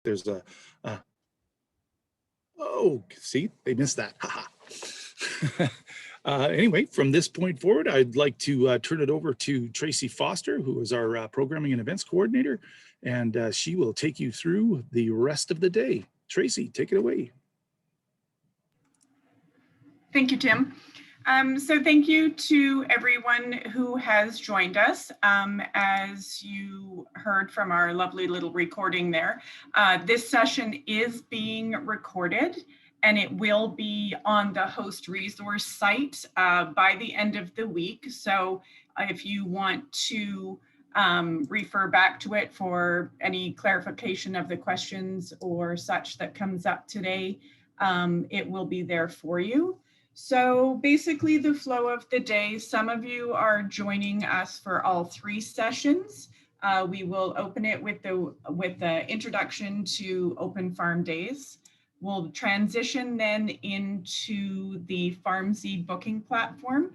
There's oh, see, they missed that. Haha. Anyway, from this point forward, I'd like to turn it over to Tracy Foster, who is our programming and events coordinator, and she will take you through the rest of the day. Tracy, take it away. Thank you, Tim. So thank you to everyone who has joined us. As you heard from our lovely little recording there, this session is being recorded and it will be on the host resource site by the end of the week. So if you want to refer back to it for any clarification of the questions or such that comes up today, it will be there for you. So basically the flow of the day, some of you are joining us for all 3 sessions. We will open it with the introduction to Open Farm Days. We'll transition then into the Farmzy booking platform.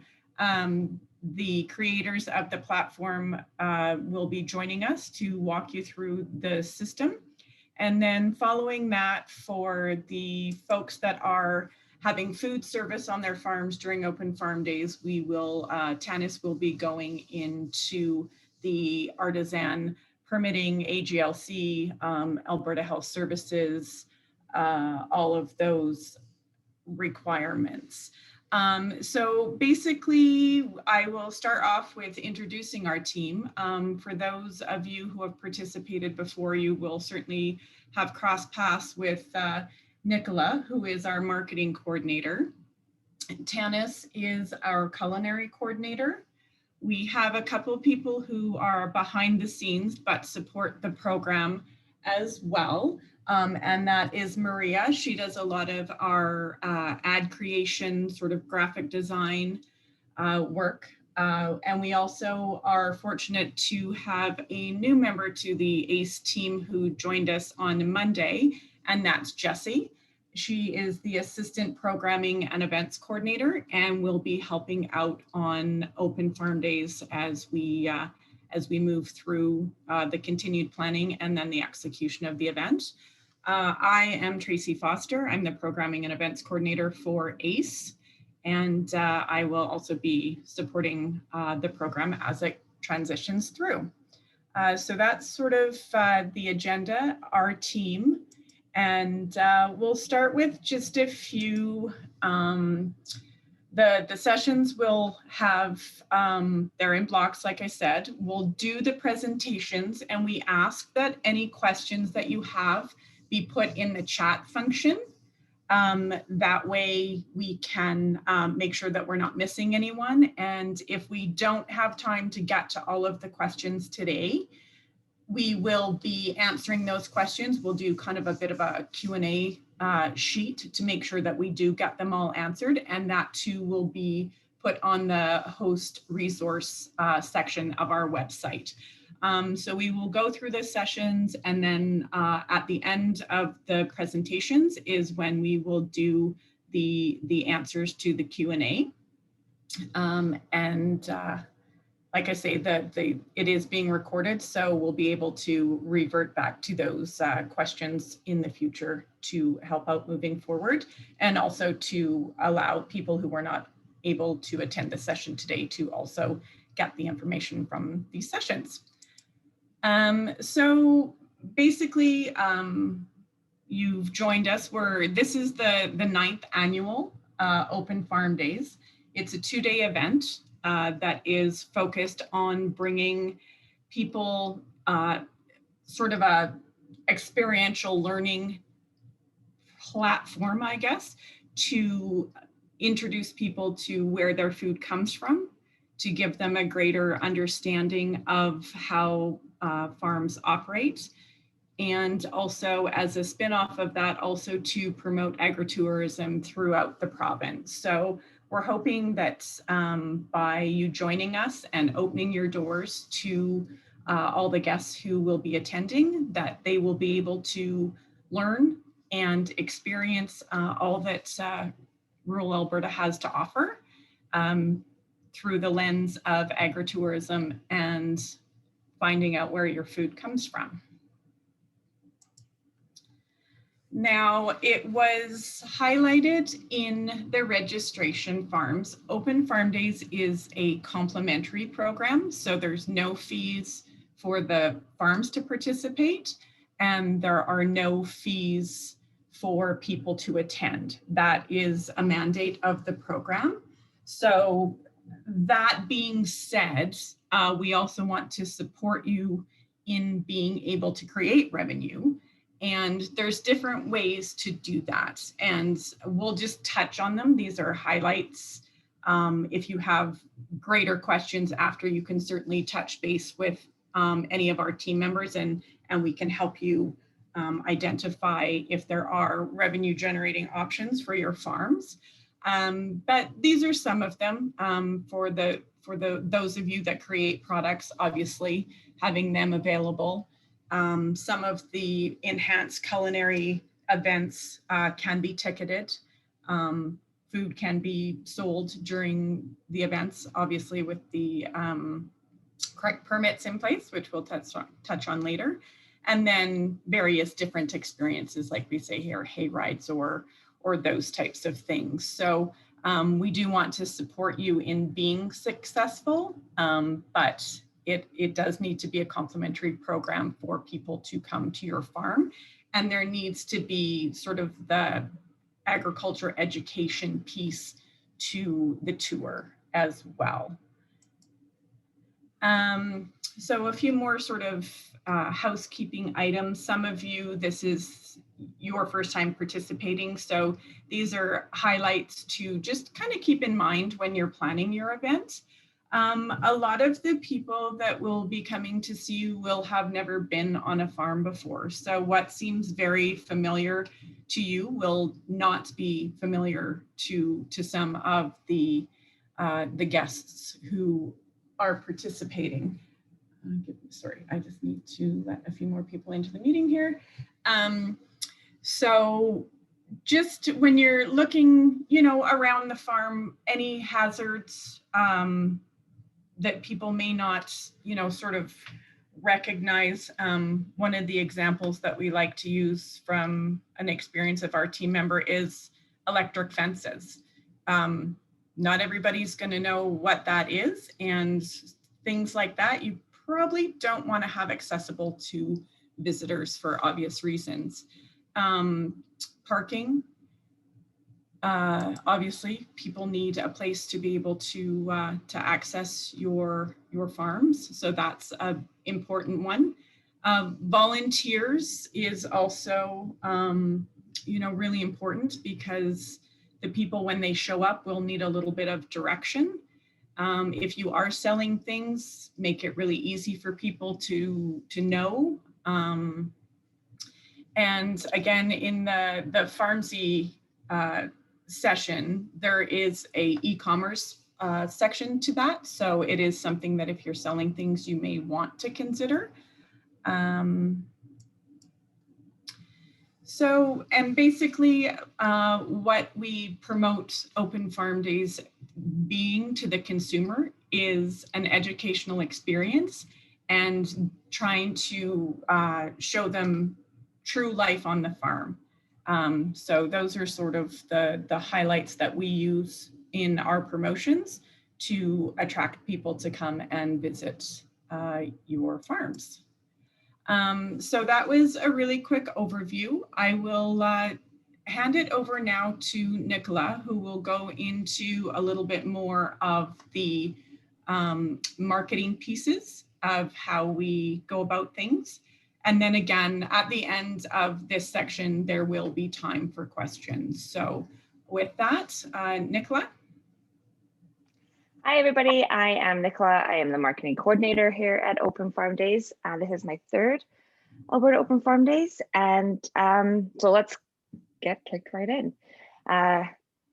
The creators of the platform will be joining us to walk you through the system. And then following that, for the folks that are having food service on their farms during Open Farm Days, we will, Tanis will be going into the artisan permitting, AGLC, Alberta Health Services, all of those requirements. So basically, I will start off with introducing our team. For those of you who have participated before, you will certainly have cross paths with Nicola, who is our marketing coordinator. Tanis is our culinary coordinator. We have a couple people who are behind the scenes but support the program as well. And that is Maria. She does a lot of our ad creation, sort of graphic design work. And we also are fortunate to have a new member to the ACE team who joined us on Monday, and that's Jessie. She is the assistant programming and events coordinator and will be helping out on Open Farm Days as we move through the continued planning and then the execution of the event. I am Tracy Foster. I'm the programming and events coordinator for ACE, and I will also be supporting the program as it transitions through. So that's sort of the agenda, our team. And we'll start with just a few, the sessions will have, they're in blocks, like I said. We'll do the presentations, and we ask that any questions that you have be put in the chat function. That way we can make sure that we're not missing anyone. And if we don't have time to get to all of the questions today, we will be answering those questions. We'll do kind of a bit of a Q&A sheet to make sure that we do get them all answered, and that too will be put on the host resource section of our website. So we will go through the sessions, and then at the end of the presentations is when we will do the answers to the Q&A. Like I say, it is being recorded, so we'll be able to revert back to those questions in the future to help out moving forward, and also to allow people who were not able to attend the session today to also get the information from these sessions. So basically, you've joined us. This is the 9th annual Open Farm Days. It's a 2-day event that is focused on bringing people sort of a experiential learning platform, I guess, to introduce people to where their food comes from, to give them a greater understanding of how farms operate, and also as a spin-off of that, also to promote agritourism throughout the province. So we're hoping that by you joining us and opening your doors to all the guests who will be attending, that they will be able to learn and experience all that rural Alberta has to offer through the lens of agritourism and finding out where your food comes from. Now, it was highlighted in the registration forms. Open Farm Days is a complimentary program, so there's no fees for the farms to participate, and there are no fees for people to attend. That is a mandate of the program. So that being said, we also want to support you in being able to create revenue. And there's different ways to do that. And we'll just touch on them. These are highlights. If you have greater questions after, you can certainly touch base with any of our team members, and we can help you identify if there are revenue generating options for your farms. But these are some of them for those of you that create products, obviously having them available. Some of the enhanced culinary events can be ticketed. Food can be sold during the events, obviously with the correct permits in place, which we'll touch on later. And then various different experiences, like we say here, hay rides or those types of things. So we do want to support you in being successful, but it does need to be a complimentary program for people to come to your farm. And there needs to be sort of the agriculture education piece to the tour as well. So a few more sort of housekeeping items. Some of you, this is your first time participating. So these are highlights to just kind of keep in mind when you're planning your event. A lot of the people that will be coming to see you will have never been on a farm before. So what seems very familiar to you will not be familiar to some of the guests who are participating. Sorry, I just need to let a few more people into the meeting here. So just when you're looking, around the farm, any hazards that people may not, sort of recognize. One of the examples that we like to use from an experience of our team member is electric fences. Not everybody's going to know what that is, and things like that you probably don't want to have accessible to visitors for obvious reasons. Parking. Obviously, people need a place to be able to access your farms, so that's an important one. Volunteers is also really important, because the people, when they show up, will need a little bit of direction. If you are selling things, make it really easy for people to know. And again, in the Farmzy session, there is a e-commerce section to that. So it is something that if you're selling things, you may want to consider. And basically what we promote Open Farm Days being to the consumer is an educational experience, and trying to show them true life on the farm. So those are sort of the highlights that we use in our promotions to attract people to come and visit your farms. So that was a really quick overview. I will hand it over now to Nicola, who will go into a little bit more of the marketing pieces of how we go about things. And then again, at the end of this section, there will be time for questions. So with that, Nicola. Hi, everybody. I am Nicola. I am the marketing coordinator here at Open Farm Days. This is my third Alberta Open Farm Days. And so let's get kicked right in.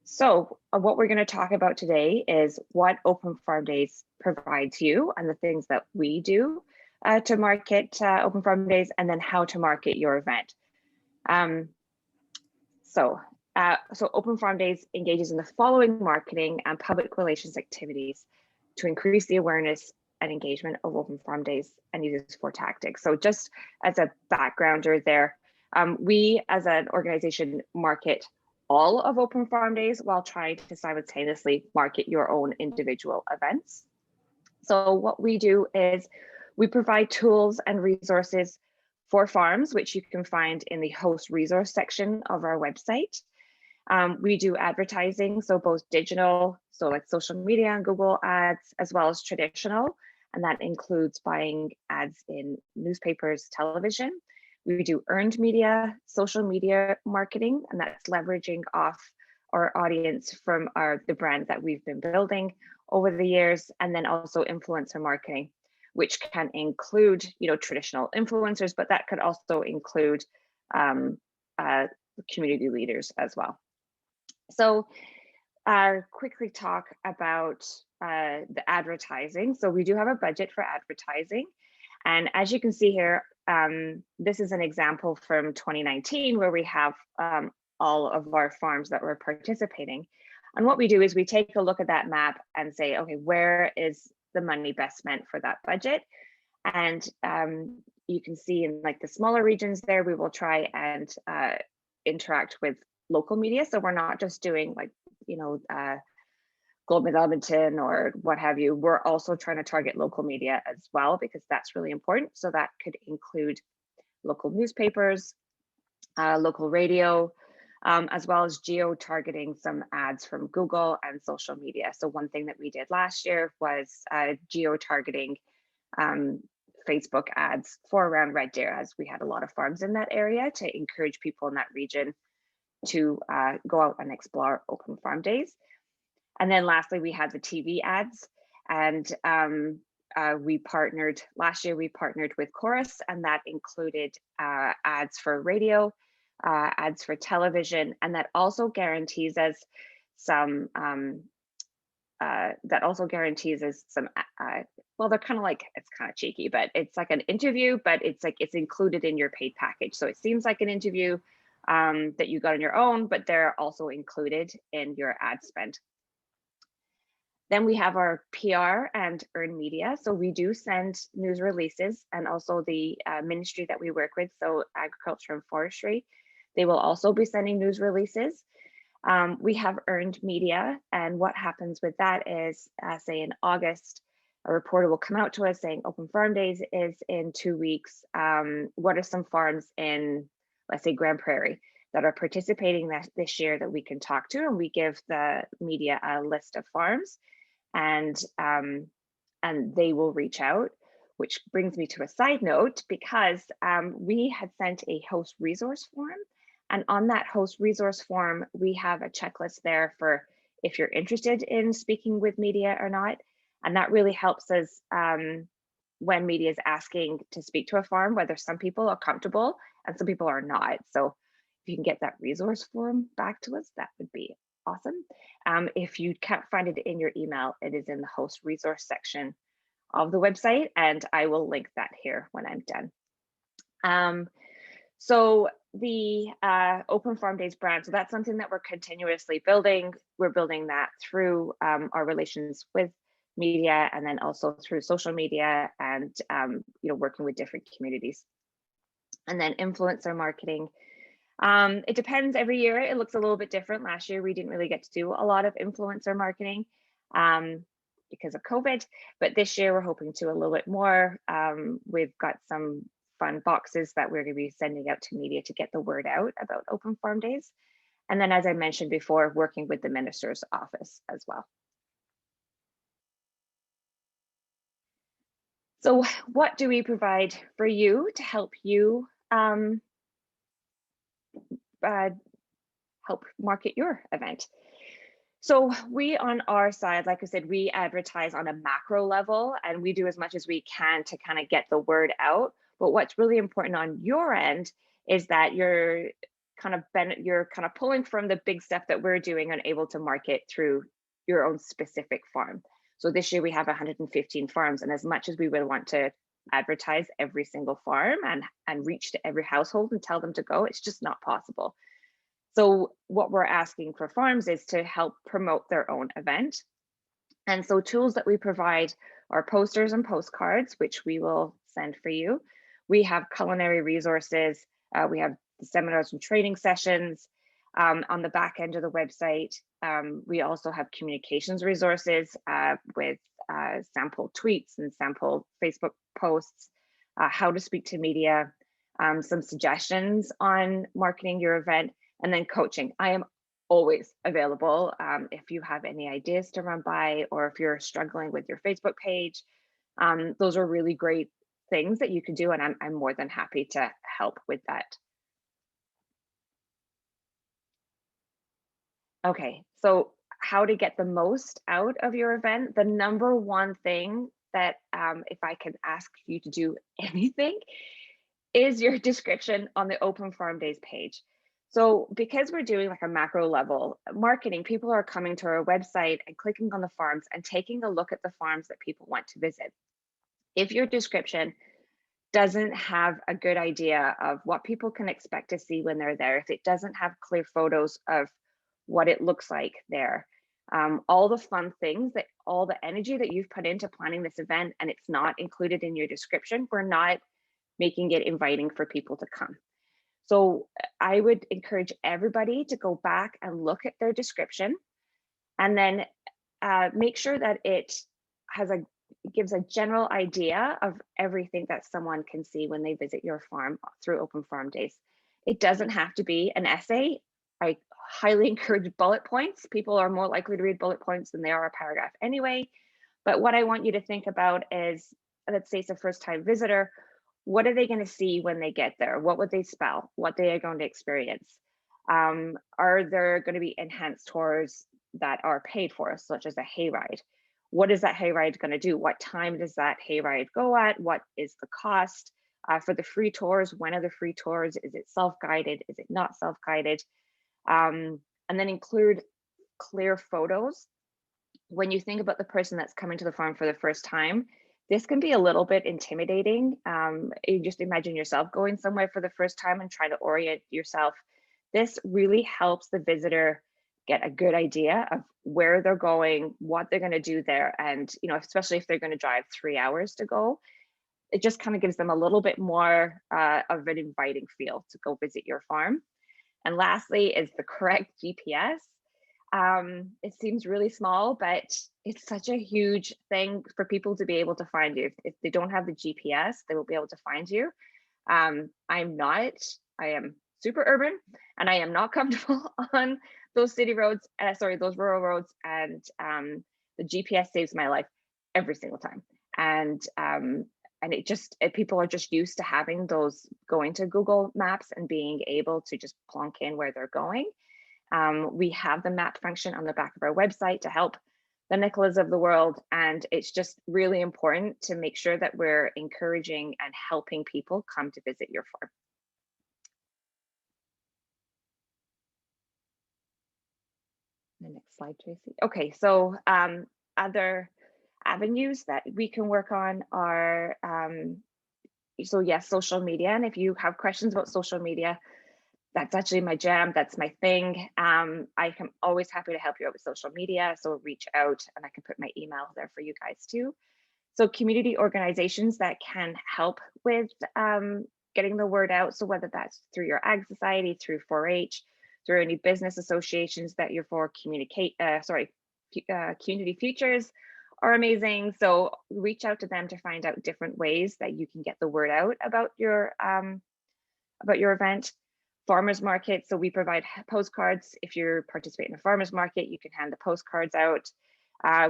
So what we're going to talk about today is what Open Farm Days provides you and the things that we do to market Open Farm Days, and then how to market your event. So Open Farm Days engages in the following marketing and public relations activities to increase the awareness and engagement of Open Farm Days, and uses 4 tactics. So just as a backgrounder there, We as an organization market all of Open Farm Days while trying to simultaneously market your own individual events. So what we do is we provide tools and resources for farms, which you can find in the host resource section of our website. We do advertising, so both digital, so like social media and Google ads, as well as traditional, and that includes buying ads in newspapers, television. We do earned media, social media marketing, and that's leveraging off our audience from the brand that we've been building over the years, and then also influencer marketing, which can include, traditional influencers, but that could also include community leaders as well. So quickly talk about the advertising. So we do have a budget for advertising. And as you can see here, this is an example from 2019 where we have all of our farms that were participating. And what we do is we take a look at that map and say, okay, where is the money best spent for that budget? And you can see in like the smaller regions there, we will try and interact with local media. So we're not just doing like, Goldman Edmonton or what have you. We're also trying to target local media as well, because that's really important. So that could include local newspapers, local radio, as well as geo-targeting some ads from Google and social media. So one thing that we did last year was geo-targeting Facebook ads for around Red Deer, as we had a lot of farms in that area, to encourage people in that region to go out and explore Open Farm Days. And then lastly, we had the TV ads, and last year we partnered with Chorus, and that included ads for radio, ads for television, and that also guarantees us some well, they're kind of like, it's kind of cheeky, but it's like an interview, but it's included in your paid package. So it seems like an interview that you got on your own, but they're also included in your ad spend. Then we have our PR and earned media. So we do send news releases, and also the ministry that we work with, so Agriculture and Forestry, they will also be sending news releases. We have earned media, and what happens with that is, say in August, a reporter will come out to us saying Open Farm Days is in 2 weeks. What are some farms in, let's say, Grand Prairie that are participating this year that we can talk to? And we give the media a list of farms, and they will reach out, which brings me to a side note, because we had sent a host resource form. And on that host resource form, we have a checklist there for if you're interested in speaking with media or not. And that really helps us when media is asking to speak to a farm, whether some people are comfortable and some people are not. So if you can get that resource form back to us, that would be awesome. If you can't find it in your email, it is in the host resource section of the website, and I will link that here when I'm done. So the Open Farm Days brand, so that's something that we're continuously building. We're building that through our relations with media, and then also through social media, and working with different communities. And then influencer marketing. It depends every year. It looks a little bit different. Last year, we didn't really get to do a lot of influencer marketing because of COVID, but this year we're hoping to a little bit more. We've got some fun boxes that we're going to be sending out to media to get the word out about Open Farm Days. And then, as I mentioned before, working with the minister's office as well. So what do we provide for you to help you help market your event? So we, on our side, like I said, we advertise on a macro level, and we do as much as we can to kind of get the word out. But what's really important on your end is that you're kind of pulling from the big stuff that we're doing and able to market through your own specific farm. So this year we have 115 farms, and as much as we would want to advertise every single farm and reach to every household and tell them to go, it's just not possible. So what we're asking for farms is to help promote their own event. And so tools that we provide are posters and postcards, which we will send for you. We have culinary resources. We have the seminars and training sessions. On the back end of the website, we also have communications resources with sample tweets and sample Facebook posts, how to speak to media, some suggestions on marketing your event, and then coaching. I am always available if you have any ideas to run by, or if you're struggling with your Facebook page. Those are really great things that you can do, and I'm more than happy to help with that. Okay, so how to get the most out of your event. The number one thing that if I can ask you to do anything, is your description on the Open Farm Days page. So because we're doing like a macro level marketing, people are coming to our website and clicking on the farms and taking a look at the farms that people want to visit. If your description doesn't have a good idea of what people can expect to see when they're there, if it doesn't have clear photos of what it looks like there, all the fun things, that all the energy that you've put into planning this event and it's not included in your description, we're not making it inviting for people to come. So I would encourage everybody to go back and look at their description, and then make sure that it gives a general idea of everything that someone can see when they visit your farm through Open Farm Days. It doesn't have to be an essay. I highly encourage bullet points. People are more likely to read bullet points than they are a paragraph anyway. But what I want you to think about is, let's say it's a first-time visitor. What are they going to see when they get there? What would they spell? What they are going to experience? Are there going to be enhanced tours that are paid for, such as a hayride? What is that hayride going to do? What time does that hayride go at? What is the cost for the free tours? When are the free tours? Is it self-guided? Is it not self-guided? And then include clear photos. When you think about the person that's coming to the farm for the first time, this can be a little bit intimidating. You just imagine yourself going somewhere for the first time and trying to orient yourself. This really helps the visitor get a good idea of where they're going, what they're going to do there. And, you know, especially if they're going to drive 3 hours to go, it just kind of gives them a little bit more of an inviting feel to go visit your farm. And lastly is the correct GPS. It seems really small, but it's such a huge thing for people to be able to find you. If they don't have the GPS, they will be able to find you. I'm not, I am super urban, and I am not comfortable on those city roads, those rural roads, and the GPS saves my life every single time. And people are just used to having those, going to Google Maps and being able to just plonk in where they're going. We have the map function on the back of our website to help the Nicolas of the world, and it's just really important to make sure that we're encouraging and helping people come to visit your farm. The next slide, Tracy. Okay, so other avenues that we can work on are, so yes, social media. And if you have questions about social media, that's actually my jam. That's my thing. I am always happy to help you out with social media. So reach out, and I can put my email there for you guys too. So community organizations that can help with getting the word out. So whether that's through your ag society, through 4-H, through any business associations that you're for, community futures are amazing. So reach out to them to find out different ways that you can get the word out about your event. Farmers market, so we provide postcards. If you're participating in a farmers market, you can hand the postcards out.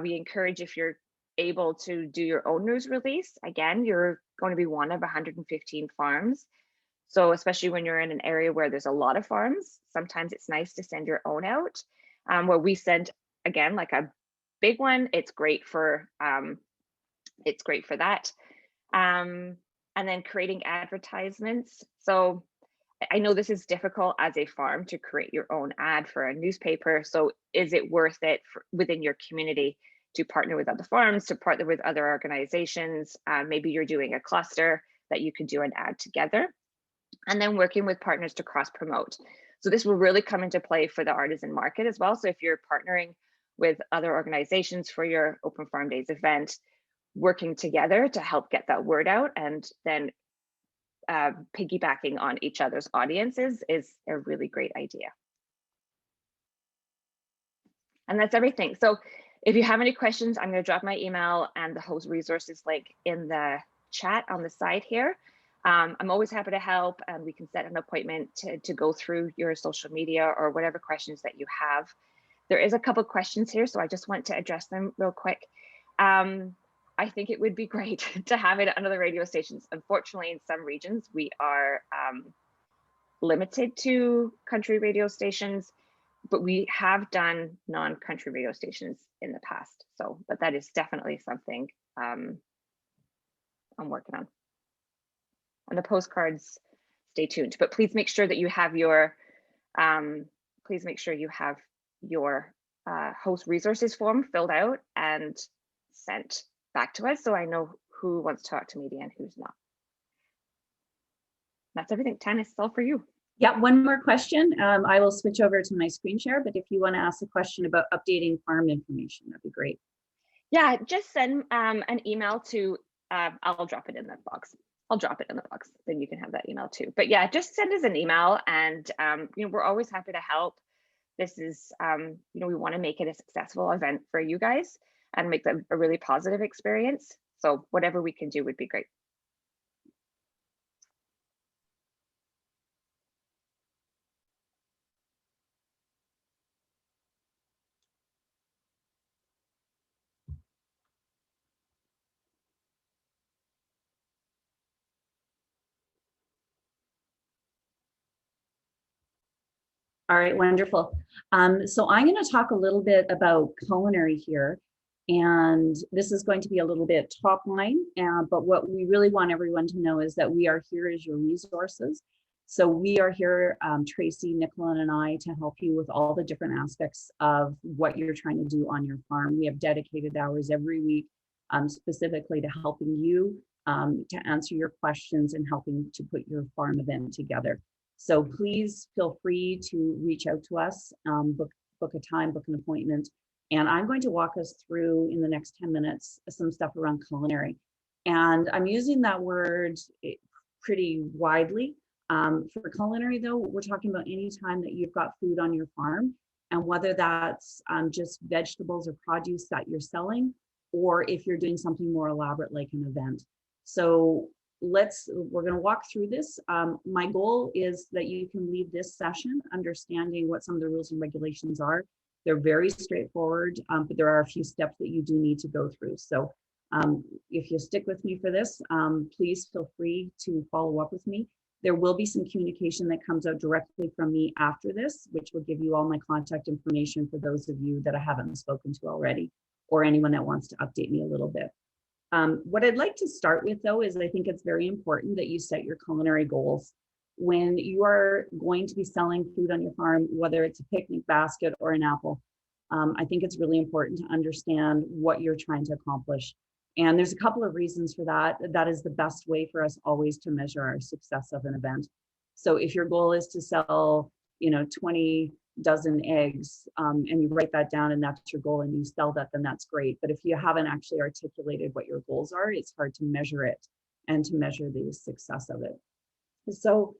We encourage, if you're able to do your own news release, again, you're going to be one of 115 farms. So especially when you're in an area where there's a lot of farms, sometimes it's nice to send your own out. Where we send, again, like a big one, it's great for that. And then creating advertisements. So I know this is difficult as a farm to create your own ad for a newspaper. So is it worth it within your community to partner with other farms, to partner with other organizations? Maybe you're doing a cluster that you could do an ad together, and then working with partners to cross promote. So this will really come into play for the artisan market as well. So if you're partnering with other organizations for your Open Farm Days event, working together to help get that word out, and then piggybacking on each other's audiences is a really great idea. And that's everything. So if you have any questions, I'm going to drop my email and the host resources link in the chat on the side here. I'm always happy to help, and we can set an appointment to go through your social media or whatever questions that you have. There is a couple questions here, so I just want to address them real quick. I think it would be great to have it on other radio stations. Unfortunately, in some regions, we are limited to country radio stations, but we have done non-country radio stations in the past. So, but that is definitely something I'm working on. And the postcards, stay tuned. But please make sure that you have your, host resources form filled out and sent back to us, so I know who wants to talk to me and who's not. That's everything. Tanis, it's all for you. Yeah, one more question. I will switch over to my screen share, but if you want to ask a question about updating farm information, that'd be great. Yeah, just send an email to, I'll drop it in the box. I'll drop it in the box, then you can have that email too. But yeah, just send us an email, and we're always happy to help. This is, we want to make it a successful event for you guys and make that a really positive experience. So whatever we can do would be great. All right, wonderful. So I'm going to talk a little bit about culinary here, and this is going to be a little bit top line, but what we really want everyone to know is that we are here as your resources. So we are here, Tracy, Nicola, and I, to help you with all the different aspects of what you're trying to do on your farm. We have dedicated hours every week specifically to helping you to answer your questions and helping to put your farm event together. So please feel free to reach out to us, book a time, book an appointment. And I'm going to walk us through in the next 10 minutes some stuff around culinary. And I'm using that word pretty widely. For culinary though, we're talking about any time that you've got food on your farm, and whether that's just vegetables or produce that you're selling, or if you're doing something more elaborate like an event. So we're going to walk through this. My goal is that you can leave this session understanding what some of the rules and regulations are. They're very straightforward, but there are a few steps that you do need to go through. So if you stick with me for this, please feel free to follow up with me. There will be some communication that comes out directly from me after this, which will give you all my contact information for those of you that I haven't spoken to already, or anyone that wants to update me a little bit. What I'd like to start with though is I think it's very important that you set your culinary goals. When you are going to be selling food on your farm, whether it's a picnic basket or an apple, I think it's really important to understand what you're trying to accomplish. And there's a couple of reasons for that. That is the best way for us always to measure our success of an event. So if your goal is to sell, 20 dozen eggs, and you write that down and that's your goal and you sell that, then that's great. But if you haven't actually articulated what your goals are, it's hard to measure it and to measure the success of it. So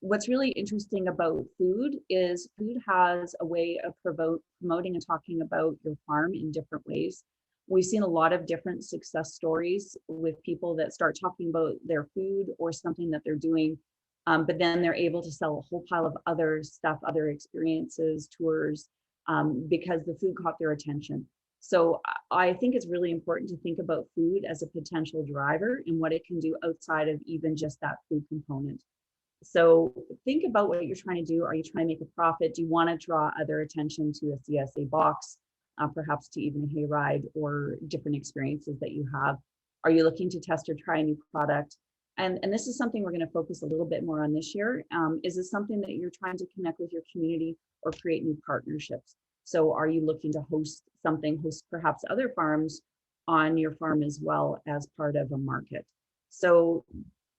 what's really interesting about food is food has a way of promoting and talking about your farm in different ways. We've seen a lot of different success stories with people that start talking about their food or something that they're doing, but then they're able to sell a whole pile of other stuff, other experiences, tours, because the food caught their attention. So I think it's really important to think about food as a potential driver and what it can do outside of even just that food component. So think about what you're trying to do. Are you trying to make a profit? Do you want to draw other attention to a CSA box, perhaps to even a hayride or different experiences that you have? Are you looking to test or try a new product? And this is something we're going to focus a little bit more on this year. Is this something that you're trying to connect with your community or create new partnerships? So are you looking to host perhaps other farms on your farm as well as part of a market? So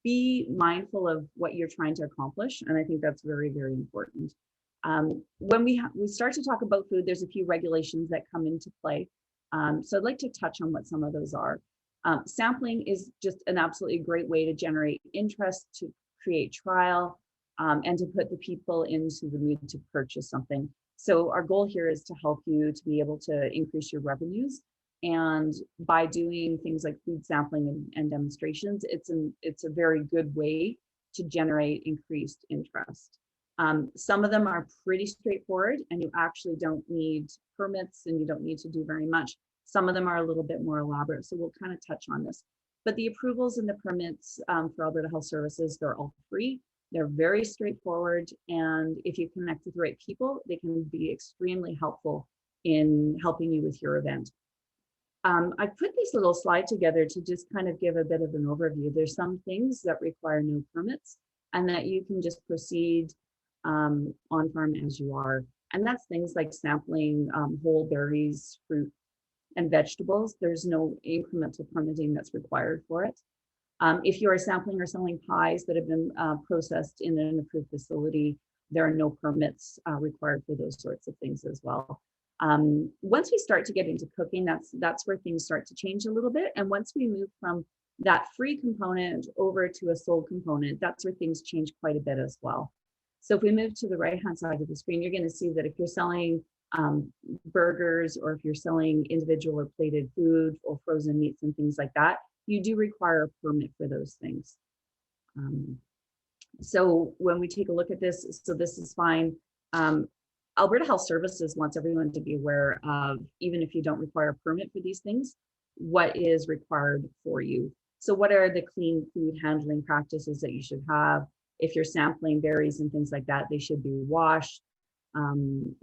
be mindful of what you're trying to accomplish. And I think that's very, very important. When we start to talk about food, there's a few regulations that come into play. So I'd like to touch on what some of those are. Sampling is just an absolutely great way to generate interest, to create trial, and to put the people into the mood to purchase something. So our goal here is to help you to be able to increase your revenues. And by doing things like food sampling and demonstrations, it's a very good way to generate increased interest. Some of them are pretty straightforward and you actually don't need permits and you don't need to do very much. Some of them are a little bit more elaborate, so we'll kind of touch on this. But the approvals and the permits for Alberta Health Services, they're all free. They're very straightforward. And if you connect with the right people, they can be extremely helpful in helping you with your event. I put this little slide together to just kind of give a bit of an overview. There's some things that require no permits and that you can just proceed on farm as you are. And that's things like sampling whole berries, fruit, and vegetables. There's no incremental permitting that's required for it. If you are sampling or selling pies that have been processed in an approved facility, there are no permits required for those sorts of things as well. Once we start to get into cooking, that's where things start to change a little bit. And once we move from that free component over to a sold component, that's where things change quite a bit as well. So if we move to the right-hand side of the screen, you're going to see that if you're selling burgers, or if you're selling individual or plated food or frozen meats and things like that, you do require a permit for those things. So when we take a look at this, so this is fine. Alberta Health Services wants everyone to be aware of, even if you don't require a permit for these things, what is required for you. So what are the clean food handling practices that you should have? If you're sampling berries and things like that, they should be washed. And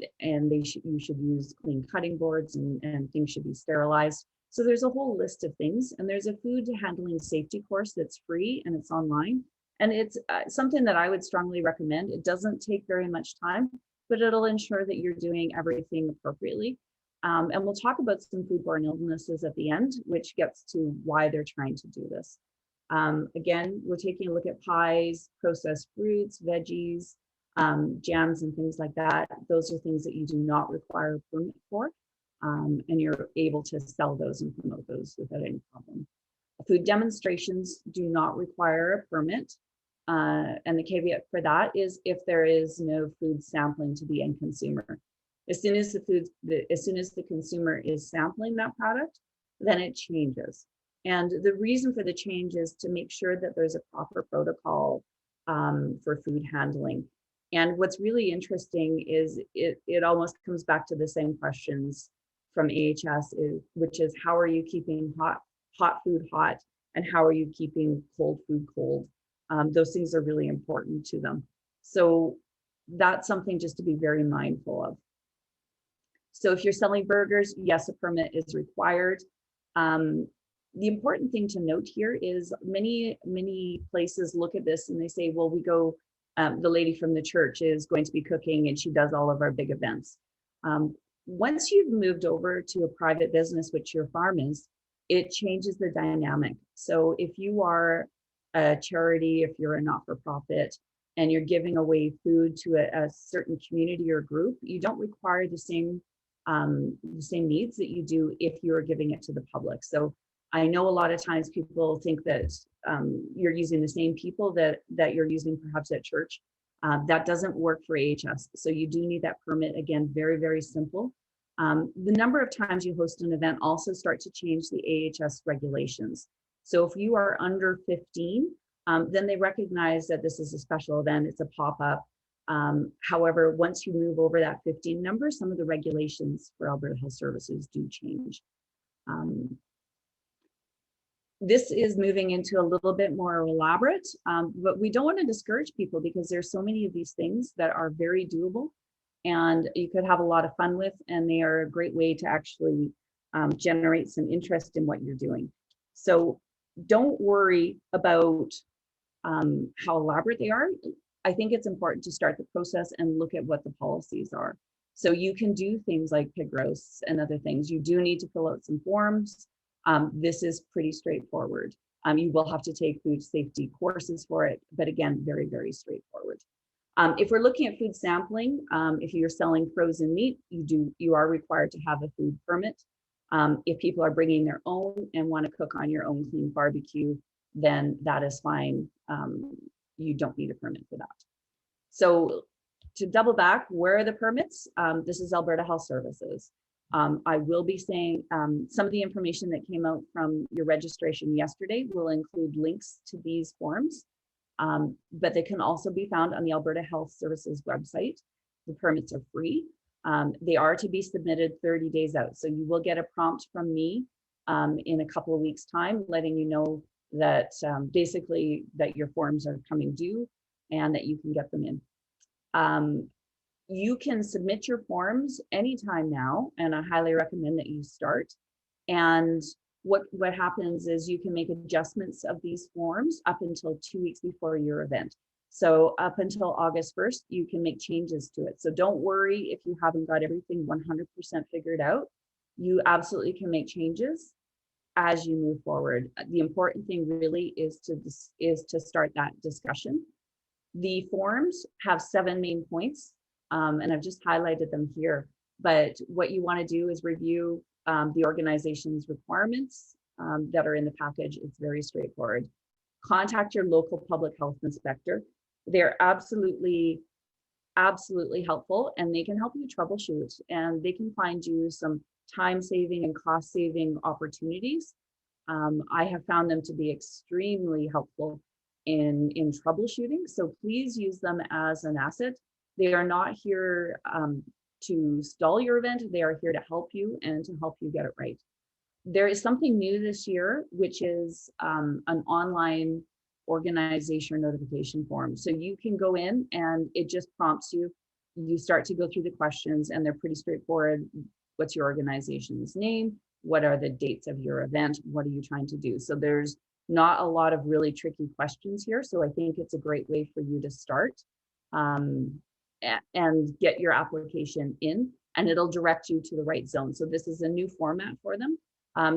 you should use clean cutting boards, and things should be sterilized. So there's a whole list of things, and there's a food handling safety course that's free and it's online. And it's something that I would strongly recommend. It doesn't take very much time, but it'll ensure that you're doing everything appropriately. And we'll talk about some foodborne illnesses at the end, which gets to why they're trying to do this. Again, we're taking a look at pies, processed fruits, veggies, jams and things like that. Those are things that you do not require a permit for, and you're able to sell those and promote those without any problem. Food demonstrations do not require a permit, and the caveat for that is if there is no food sampling to the end consumer. As soon as the consumer is sampling that product, then it changes. And the reason for the change is to make sure that there's a proper protocol for food handling. And what's really interesting is it almost comes back to the same questions from AHS, which is how are you keeping hot food hot, and how are you keeping cold food cold? Those things are really important to them. So that's something just to be very mindful of. So if you're selling burgers, yes, a permit is required. The important thing to note here is many places look at this and they say, well, we go, the lady from the church is going to be cooking and she does all of our big events. Once you've moved over to a private business, which your farm is, it changes the dynamic. So if you are a charity, if you're a not-for-profit, and you're giving away food to a certain community or group, you don't require the same needs that you do if you're giving it to the public. So I know a lot of times people think that you're using the same people that you're using perhaps at church. That doesn't work for AHS. So you do need that permit. Again, very, very simple. The number of times you host an event also start to change the AHS regulations. So if you are under 15, then they recognize that this is a special event, it's a pop-up. However, once you move over that 15 number, some of the regulations for Alberta Health Services do change. This is moving into a little bit more elaborate, but we don't want to discourage people because there's so many of these things that are very doable and you could have a lot of fun with, and they are a great way to actually generate some interest in what you're doing. So don't worry about how elaborate they are. I think it's important to start the process and look at what the policies are. So you can do things like pig roasts and other things. You do need to fill out some forms. This is pretty straightforward. You will have to take food safety courses for it, but again, very, very straightforward. If we're looking at food sampling, if you're selling frozen meat, you are required to have a food permit. If people are bringing their own and want to cook on your own clean barbecue, then that is fine. You don't need a permit for that. So to double back, where are the permits? This is Alberta Health Services. I will be saying some of the information that came out from your registration yesterday will include links to these forms, but they can also be found on the Alberta Health Services website. The permits are free. They are to be submitted 30 days out. So you will get a prompt from me in a couple of weeks' time, letting you know that basically that your forms are coming due and that you can get them in. You can submit your forms anytime now, and I highly recommend that you start. And what happens is you can make adjustments of these forms up until 2 weeks before your event. So up until August 1st, you can make changes to it. So don't worry if you haven't got everything 100% figured out. You absolutely can make changes as you move forward. The important thing really is to start that discussion. The forms have 7 main points, and I've just highlighted them here. But what you want to do is review the organization's requirements that are in the package. It's very straightforward. Contact your local public health inspector. They're absolutely helpful, and they can help you troubleshoot, and they can find you some time-saving and cost-saving opportunities. I have found them to be extremely helpful in troubleshooting, so please use them as an asset. They are not here to stall your event. They are here to help you and to help you get it right. There is something new this year, which is an online organization notification form. So you can go in and it just prompts you. You start to go through the questions, and they're pretty straightforward. What's your organization's name? What are the dates of your event? What are you trying to do? So there's not a lot of really tricky questions here. So I think it's a great way for you to start and get your application in, and it'll direct you to the right zone. So this is a new format for them.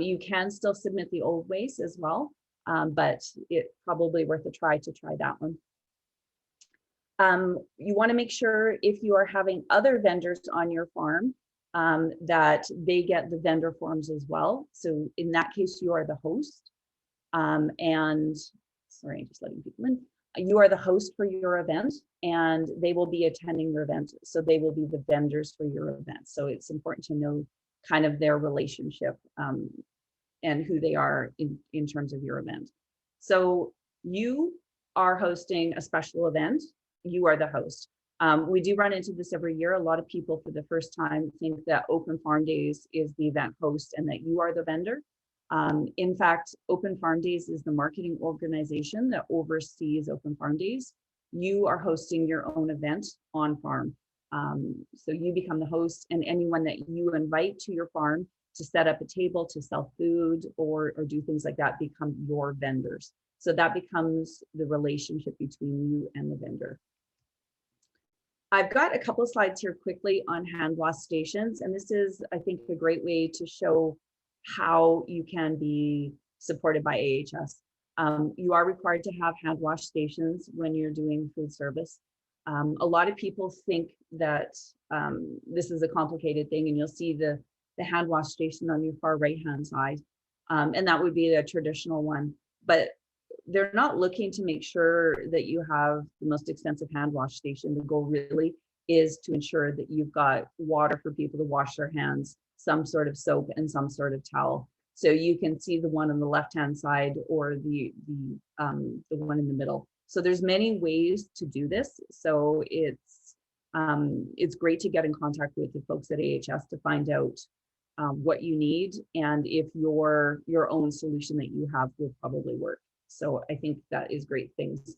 You can still submit the old ways as well, but it's probably worth a try to try that one. You want to make sure if you are having other vendors on your farm that they get the vendor forms as well. So in that case, you are the host. And sorry, just letting people in. You are the host for your event, and they will be attending your event. So they will be the vendors for your event. So it's important to know kind of their relationship and who they are in terms of your event. So you are hosting a special event. You are the host. We do run into this every year. A lot of people for the first time think that Open Farm Days is the event host and that you are the vendor. In fact, Open Farm Days is the marketing organization that oversees Open Farm Days. You are hosting your own event on farm. So you become the host, and anyone that you invite to your farm to set up a table, to sell food or do things like that become your vendors. So that becomes the relationship between you and the vendor. I've got a couple of slides here quickly on hand wash stations, and this is, I think, a great way to show how you can be supported by AHS. You are required to have hand wash stations when you're doing food service. A lot of people think that this is a complicated thing, and you'll see the hand wash station on your far right hand side, and that would be the traditional one. But they're not looking to make sure that you have the most expensive hand wash station. The goal really is to ensure that you've got water for people to wash their hands, some sort of soap, and some sort of towel. So you can see the one on the left-hand side or the one in the middle. So there's many ways to do this. So it's great to get in contact with the folks at AHS to find out what you need and if your own solution that you have will probably work. So I think that is great things.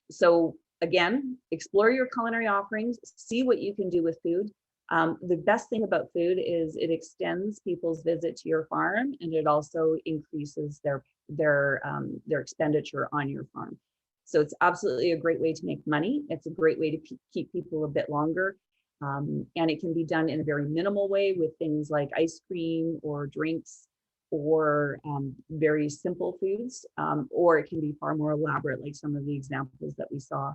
So again, explore your culinary offerings, see what you can do with food. The best thing about food is it extends people's visit to your farm, and it also increases their expenditure on your farm. So it's absolutely a great way to make money. It's a great way to keep people a bit longer. And it can be done in a very minimal way with things like ice cream or drinks or very simple foods, or it can be far more elaborate, like some of the examples that we saw.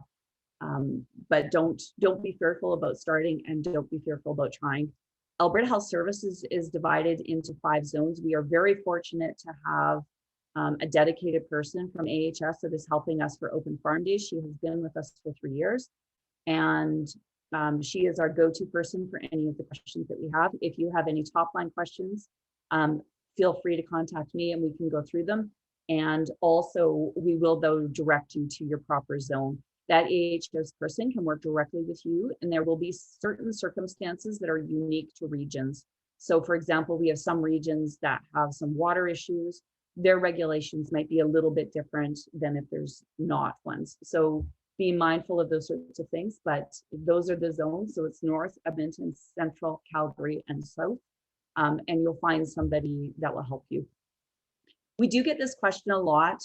But don't be fearful about starting, and don't be fearful about trying. Alberta Health Services is divided into 5 zones. We are very fortunate to have a dedicated person from AHS that is helping us for Open Farm Days. She has been with us for 3 years, and she is our go-to person for any of the questions that we have. If you have any top line questions, feel free to contact me and we can go through them. And also we will though direct you to your proper zone. That AHS person can work directly with you, and there will be certain circumstances that are unique to regions. So for example, we have some regions that have some water issues. Their regulations might be a little bit different than if there's not ones. So be mindful of those sorts of things, but those are the zones. So it's North, Edmonton, Central, Calgary, and South. And you'll find somebody that will help you. We do get this question a lot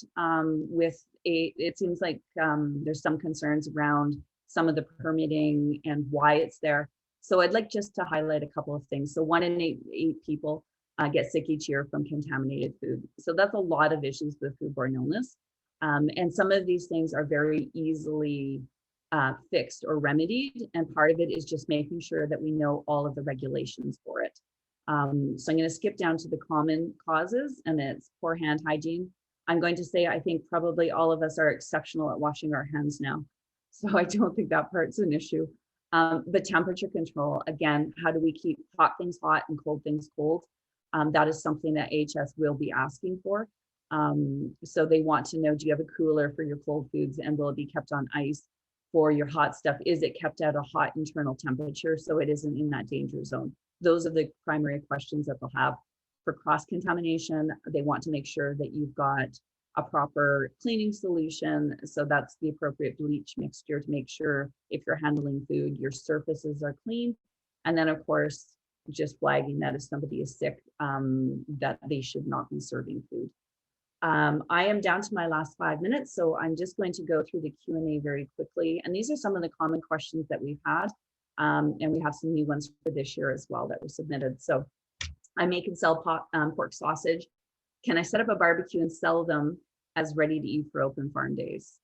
it seems like there's some concerns around some of the permitting and why it's there. So I'd like just to highlight a couple of things. So 1 in 8 people get sick each year from contaminated food. So that's a lot of issues with foodborne illness. And some of these things are very easily fixed or remedied. And part of it is just making sure that we know all of the regulations for it. So I'm going to skip down to the common causes, and it's poor hand hygiene. I'm going to say, I think probably all of us are exceptional at washing our hands now. So I don't think that part's an issue. But temperature control, again, how do we keep hot things hot and cold things cold? That is something that AHS will be asking for. So they want to know, do you have a cooler for your cold foods, and will it be kept on ice? For your hot stuff, is it kept at a hot internal temperature so it isn't in that danger zone? Those are the primary questions that they'll have. For cross-contamination, they want to make sure that you've got a proper cleaning solution. So that's the appropriate bleach mixture to make sure if you're handling food, your surfaces are clean. And then of course, just flagging that if somebody is sick, that they should not be serving food. I am down to my last 5 minutes, so I'm just going to go through the Q&A very quickly. And these are some of the common questions that we've had. And we have some new ones for this year as well that were submitted. So I make and sell pork sausage. Can I set up a barbecue and sell them as ready to eat for Open Farm Days?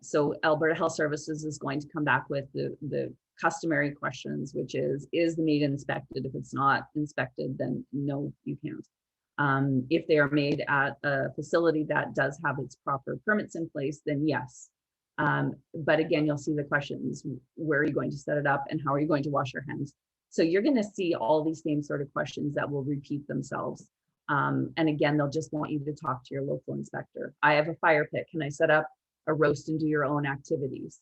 So Alberta Health Services is going to come back with the customary questions, which is the meat inspected? If it's not inspected, then no, you can't. If they are made at a facility that does have its proper permits in place, then yes. But again, you'll see the questions, where are you going to set it up and how are you going to wash your hands? So you're going to see all these same sort of questions that will repeat themselves. And again, they'll just want you to talk to your local inspector. I have a fire pit. Can I set up a roast and do your own activities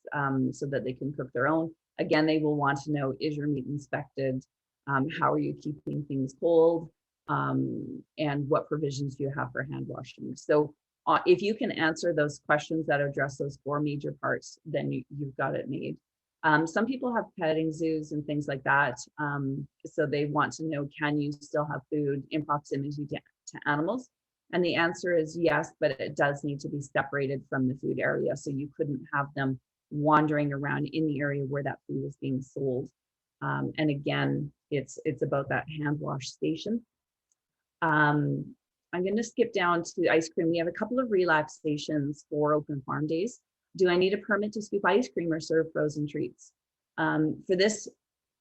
so that they can cook their own? Again, they will want to know, is your meat inspected? How are you keeping things cold? And what provisions do you have for hand washing? So if you can answer those questions that address those 4 major parts, then you've got it made. Some people have petting zoos and things like that. So they want to know, can you still have food in proximity to animals? And the answer is yes, but it does need to be separated from the food area. So you couldn't have them wandering around in the area where that food is being sold. And again, it's about that hand wash station. I'm going to skip down to ice cream. We have a couple of relaxations for Open Farm Days. Do I need a permit to scoop ice cream or serve frozen treats? For this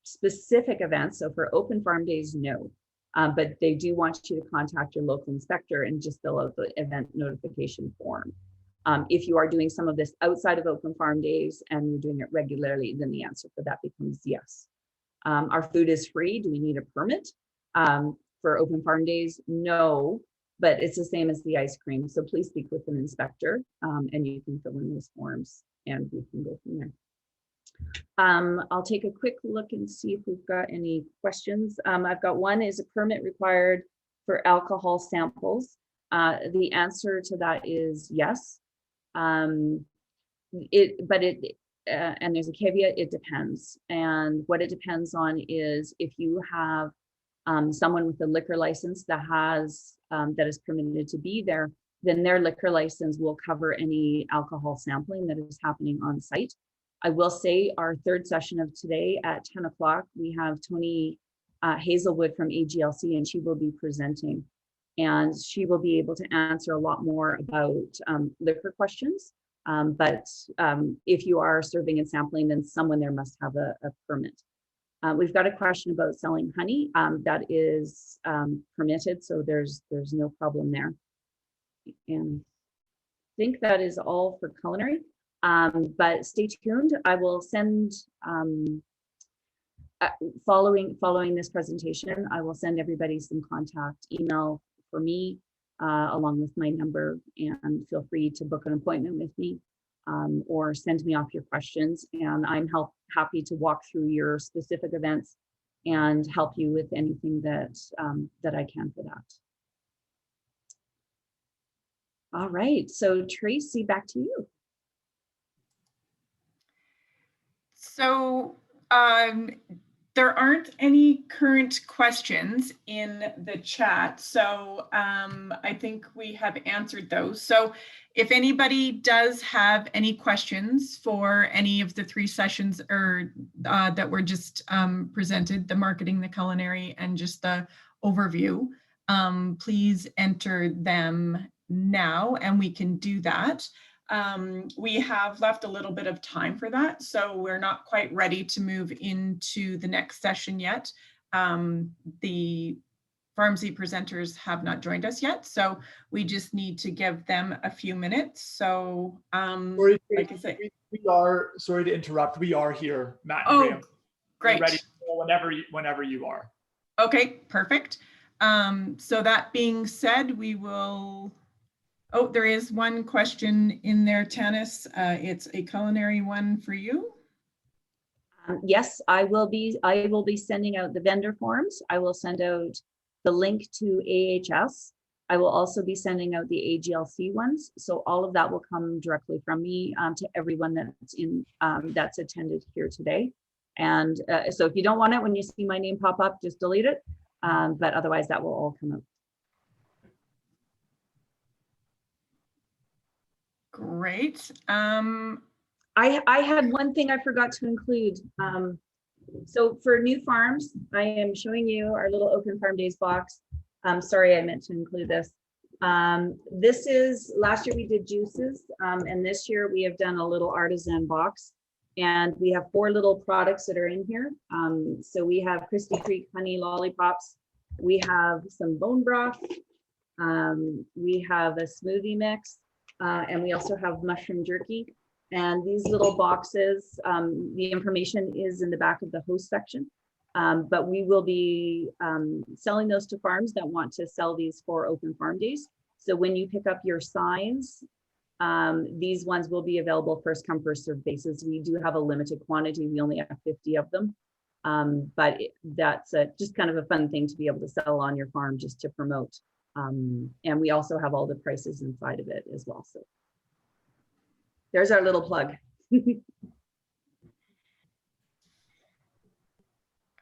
specific event, so for Open Farm Days, no. But they do want you to contact your local inspector and just fill out the event notification form. If you are doing some of this outside of Open Farm Days and you're doing it regularly, then the answer for that becomes yes. Our food is free. Do we need a permit? For Open Farm Days, no, but it's the same as the ice cream. So please speak with an inspector and you can fill in those forms and we can go from there. I'll take a quick look and see if we've got any questions. I've got one, is a permit required for alcohol samples? The answer to that is yes. And there's a caveat, it depends. And what it depends on is if you have someone with a liquor license that has that is permitted to be there, then their liquor license will cover any alcohol sampling that is happening on site. I will say our third session of today at 10 o'clock, we have Tony Hazelwood from AGLC, and she will be presenting. And she will be able to answer a lot more about liquor questions. But if you are serving and sampling, then someone there must have a permit. We've got a question about selling honey that is permitted, so there's no problem there. And I think that is all for culinary, but stay tuned. I will send, following this presentation, I will send everybody some contact email for me, along with my number, and feel free to book an appointment with me, or send me off your questions, and I'm happy to walk through your specific events and help you with anything that that I can for that. All right, so Tracy, back to you. So there aren't any current questions in the chat, so I think we have answered those. So if anybody does have any questions for any of the 3 sessions or that were just presented, the marketing, the culinary, and just the overview, please enter them now and we can do that. We have left a little bit of time for that, so we're not quite ready to move into the next session yet. The Farmzy presenters have not joined us yet, so we just need to give them a few minutes. So, sorry, like I said, we are, sorry to interrupt, we are here, Matt and Graham. Great. We're ready whenever you are. Okay, perfect. So that being said, we will. Oh, there is one question in there, Tanis. It's a culinary one for you. Yes, I will be sending out the vendor forms. I will send out the link to AHS. I will also be sending out the AGLC ones. So all of that will come directly from me to everyone that's attended here today. And so if you don't want it, when you see my name pop up, just delete it. But otherwise that will all come out. Great. I had one thing I forgot to include. So for new farms, I am showing you our little Open Farm Days box. Sorry, I meant to include this. This is, last year we did juices, and this year we have done a little artisan box. And we have 4 little products that are in here. So we have Christie Creek honey lollipops. We have some bone broth. We have a smoothie mix. And we also have mushroom jerky. And these little boxes, the information is in the back of the host section. But we will be selling those to farms that want to sell these for Open Farm Days. So when you pick up your signs, these ones will be available first come, first served basis. We do have a limited quantity. We only have 50 of them. But that's just kind of a fun thing to be able to sell on your farm just to promote. And we also have all the prices inside of it as well. So there's our little plug.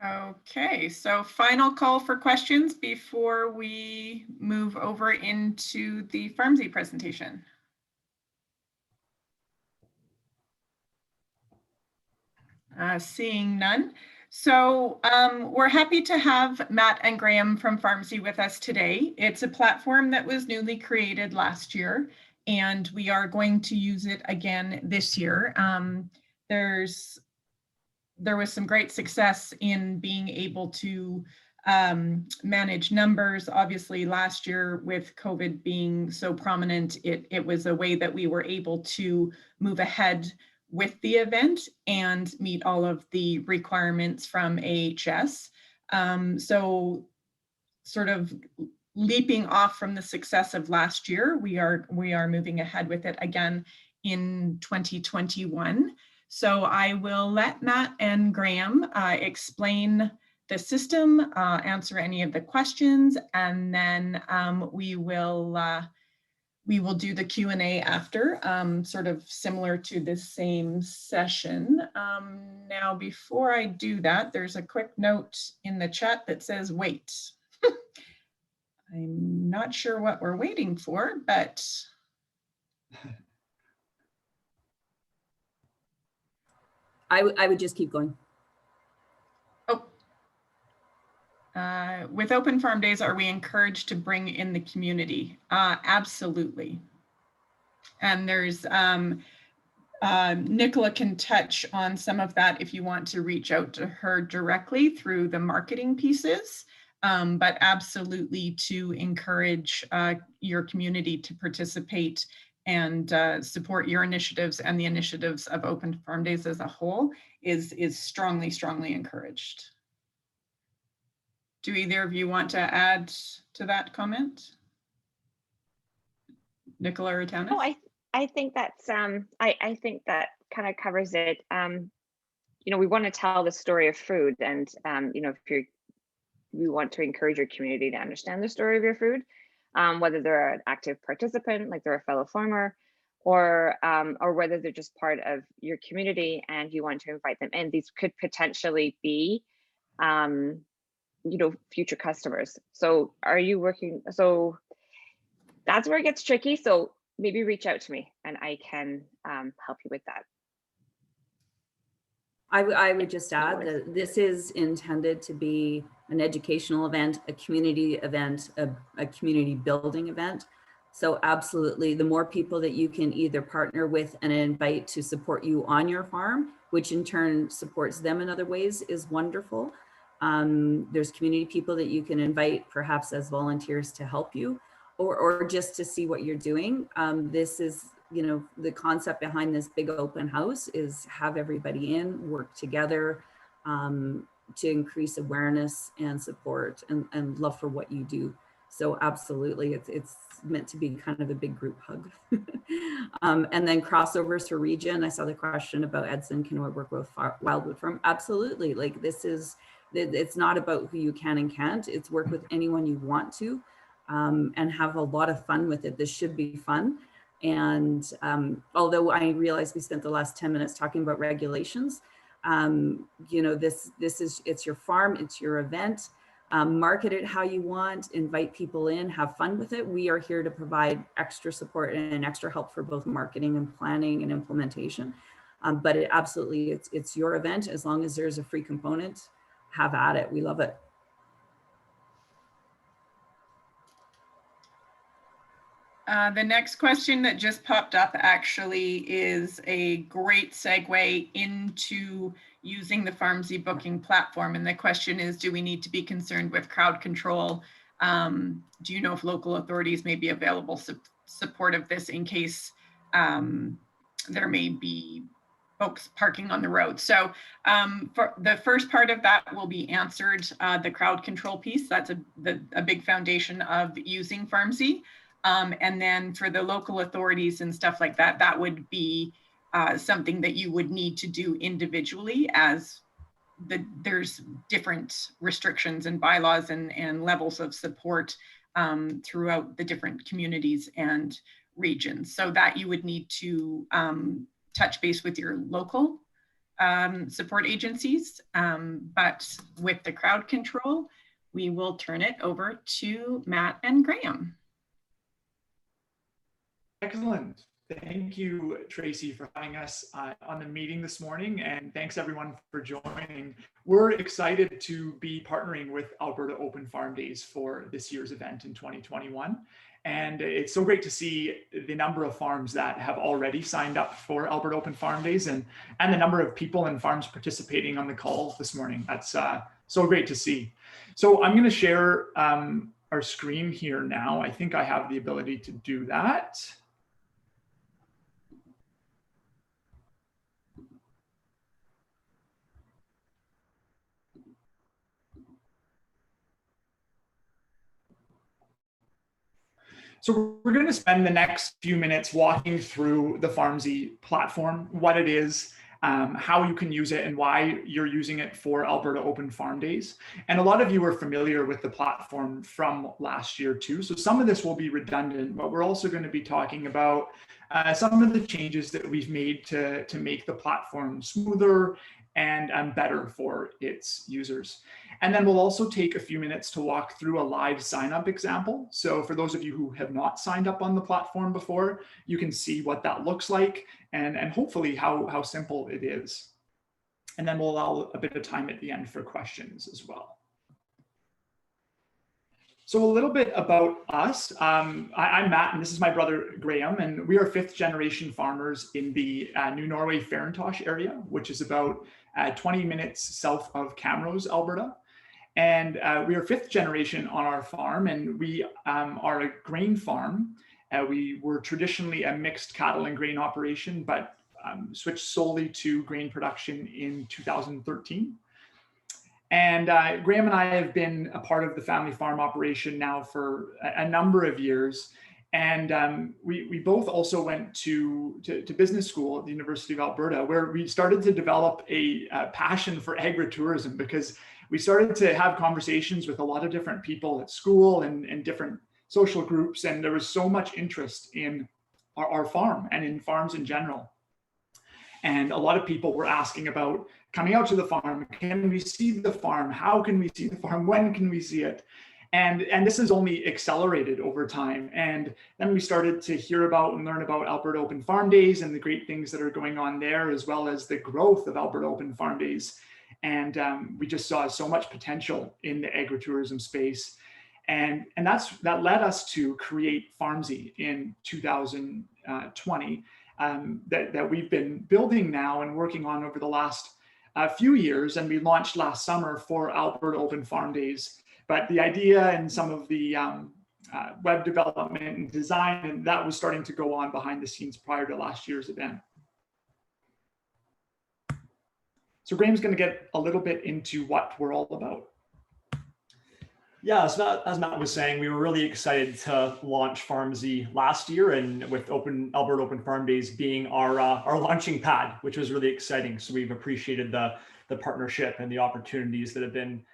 Okay, so final call for questions before we move over into the Farmzy presentation. Seeing none. So we're happy to have Matt and Graham from Farmzy with us today. It's a platform that was newly created last year, and we are going to use it again this year. There was some great success in being able to manage numbers. Obviously, last year with COVID being so prominent, it was a way that we were able to move ahead with the event and meet all of the requirements from AHS. So sort of leaping off from the success of last year, we are moving ahead with it again in 2021. So I will let Matt and Graham explain the system, answer any of the questions, and then we will do the Q&A after, sort of similar to the same session. Now, before I do that, there's a quick note in the chat that says, wait. I'm not sure what we're waiting for, but. I would just keep going. Oh. With Open Farm Days, are we encouraged to bring in the community? Absolutely. And there's Nicola can touch on some of that if you want to reach out to her directly through the marketing pieces, but absolutely to encourage your community to participate and support your initiatives and the initiatives of Open Farm Days as a whole is strongly, strongly encouraged. Do either of you want to add to that comment? Nicola or Tanis? No, I think that's I think that kind of covers it. You know, we want to tell the story of food, and you know, if we want to encourage your community to understand the story of your food, whether they're an active participant, like they're a fellow farmer, or whether they're just part of your community and you want to invite them in. These could potentially be, you know, future customers. So are you working? So that's where it gets tricky. So maybe reach out to me and I can help you with that. I would just add that this is intended to be an educational event, a community event, a community building event. So absolutely, the more people that you can either partner with and invite to support you on your farm, which in turn supports them in other ways, is wonderful. There's community people that you can invite perhaps as volunteers to help you, or just to see what you're doing. This is, you know, the concept behind this big open house is have everybody in, work together to increase awareness and support and love for what you do. So absolutely, it's meant to be kind of a big group hug. And then crossovers for region. I saw the question about Edson, can we work with Wildwood Farm? Absolutely, like this is, it's not about who you can and can't, it's work with anyone you want to and have a lot of fun with it. This should be fun. And although I realize we spent the last 10 minutes talking about regulations, you know, this is, it's your farm, it's your event. Market it how you want, invite people in, have fun with it. We are here to provide extra support and extra help for both marketing and planning and implementation. But it absolutely, it's your event. As long as there's a free component, have at it. We love it. The next question that just popped up actually is a great segue into using the Farmzy booking platform. And the question is, do we need to be concerned with crowd control? Do you know if local authorities may be available support of this in case there may be folks parking on the road? So for the first part of that will be answered, the crowd control piece. That's a big foundation of using Farmzy. And then for the local authorities and stuff like that, that would be something that you would need to do individually, as there's different restrictions and bylaws and levels of support throughout the different communities and regions. So that you would need to touch base with your local support agencies. But with the crowd control, we will turn it over to Matt and Graham. Excellent. Thank you, Tracy, for having us on the meeting this morning, and thanks everyone for joining. We're excited to be partnering with Alberta Open Farm Days for this year's event in 2021. And it's so great to see the number of farms that have already signed up for Alberta Open Farm Days and the number of people and farms participating on the call this morning. That's so great to see. So I'm going to share our screen here now. I think I have the ability to do that. So we're going to spend the next few minutes walking through the Farmzy platform, what it is, how you can use it, and why you're using it for Alberta Open Farm Days. And a lot of you are familiar with the platform from last year too. So some of this will be redundant, but we're also going to be talking about some of the changes that we've made to make the platform smoother and better for its users. And then we'll also take a few minutes to walk through a live sign up example. So for those of you who have not signed up on the platform before, you can see what that looks like and hopefully how simple it is. And then we'll allow a bit of time at the end for questions as well. So a little bit about us. I'm Matt, and this is my brother Graham, and we are 5th generation farmers in the New Norway Farintosh area, which is about 20 minutes south of Camrose, Alberta. And we are 5th generation on our farm, and we are a grain farm. We were traditionally a mixed cattle and grain operation, but switched solely to grain production in 2013. And Graham and I have been a part of the family farm operation now for a number of years. And we both also went to business school at the University of Alberta, where we started to develop a passion for agritourism, because we started to have conversations with a lot of different people at school and different social groups. And there was so much interest in our farm and in farms in general. And a lot of people were asking about coming out to the farm. Can we see the farm? How can we see the farm? When can we see it? And this has only accelerated over time. And then we started to hear about and learn about Alberta Open Farm Days and the great things that are going on there, as well as the growth of Alberta Open Farm Days. And we just saw so much potential in the agritourism space. And that led us to create Farmzy in 2020. That we've been building now and working on over the last few years, and we launched last summer for Alberta Open Farm Days. But the idea and some of the web development and design, and that was starting to go on behind the scenes prior to last year's event. So Graham's going to get a little bit into what we're all about. Yeah, so as Matt was saying, we were really excited to launch Farmzy last year, and with Alberta Open Farm Days being our launching pad, which was really exciting. So we've appreciated the partnership and the opportunities that have been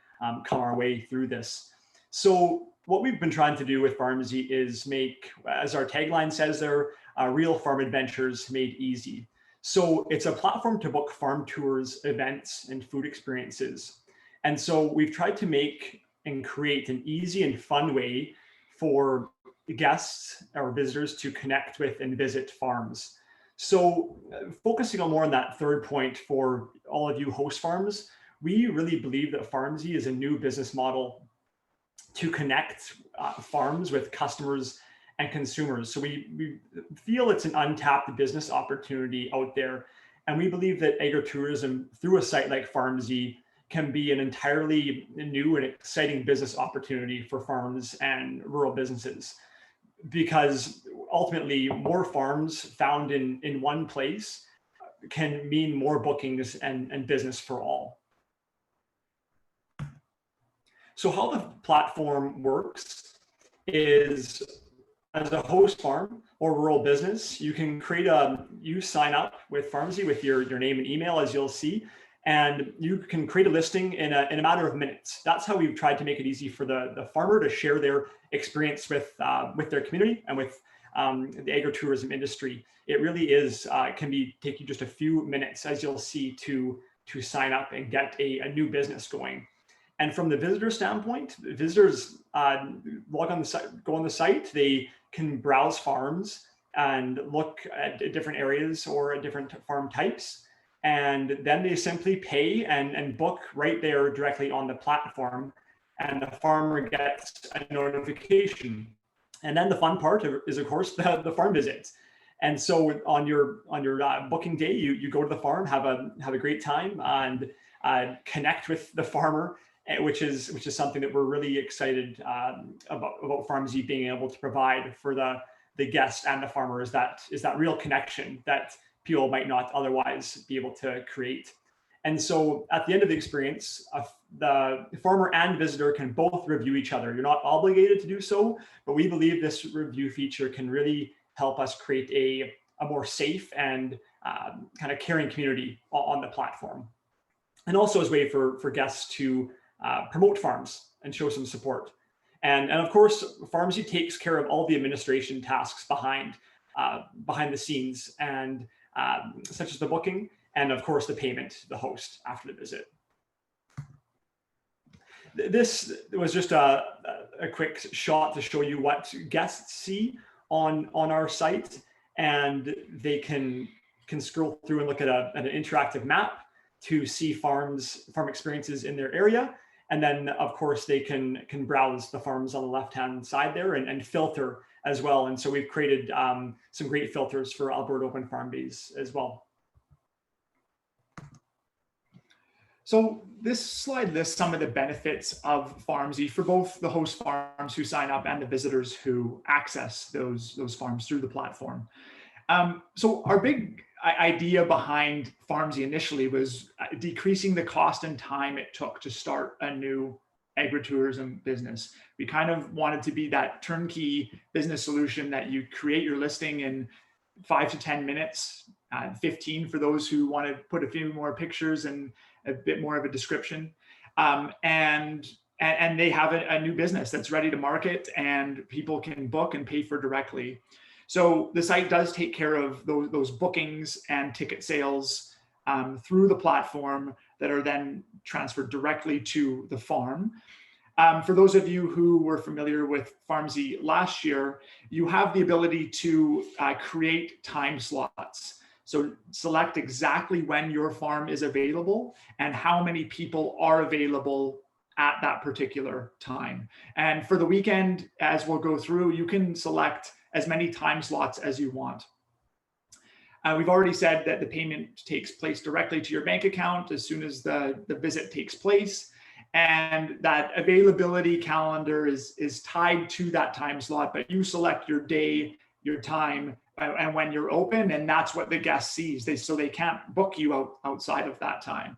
come our way through this. So what we've been trying to do with Farmzy is make, as our tagline says there, real farm adventures made easy. So it's a platform to book farm tours, events, and food experiences. And so we've tried to make and create an easy and fun way for guests or visitors to connect with and visit farms. So focusing on more on that third point for all of you host farms, we really believe that Farmzy is a new business model to connect farms with customers and consumers. So we feel it's an untapped business opportunity out there. And we believe that agritourism through a site like Farmzy can be an entirely new and exciting business opportunity for farms and rural businesses, because ultimately more farms found in one place can mean more bookings and business for all. So how the platform works is, as a host farm or rural business, you can you sign up with Farmzy with your name and email, as you'll see, and you can create a listing in a matter of minutes. That's how we've tried to make it easy for the farmer to share their experience with their community and with the agritourism industry. It really is can take you just a few minutes, as you'll see, to sign up and get a new business going. And from the visitor standpoint, visitors log on the site, go on the site, they can browse farms and look at different areas or at different farm types. And then they simply pay and book right there directly on the platform, and the farmer gets a notification. And then the fun part is, of course, the farm visits. And so on your booking day, you go to the farm, have a great time, and connect with the farmer, which is something that we're really excited about Farmzy being able to provide for the guest and the farmer, is that real connection that people might not otherwise be able to create. And so at the end of the experience, the farmer and visitor can both review each other. You're not obligated to do so, but we believe this review feature can really help us create a more safe and kind of caring community on the platform. And also as a way for guests to promote farms and show some support. And of course, Farmzy takes care of all the administration tasks behind the scenes, and such as the booking, and of course the payment to the host after the visit. This was just a quick shot to show you what guests see on our site, and they can scroll through and look at an interactive map to see farm experiences in their area. And then of course they can browse the farms on the left-hand side there and filter as well. And so we've created some great filters for Alberta Open Farm Days as well. So this slide lists some of the benefits of Farmzy for both the host farms who sign up and the visitors who access those farms through the platform. So our big idea behind Farmzy initially was decreasing the cost and time it took to start a new agritourism business. We kind of wanted to be that turnkey business solution that you create your listing in 5 to 10 minutes, 15 for those who want to put a few more pictures and a bit more of a description. And they have a new business that's ready to market and people can book and pay for directly. So the site does take care of those bookings and ticket sales through the platform that are then transferred directly to the farm. For those of you who were familiar with Farmzy last year, you have the ability to create time slots. So select exactly when your farm is available and how many people are available at that particular time. And for the weekend, as we'll go through, you can select as many time slots as you want. We've already said that the payment takes place directly to your bank account as soon as the visit takes place. And that availability calendar is tied to that time slot, but you select your day, your time, and when you're open, and that's what the guest sees. So they can't book you outside of that time.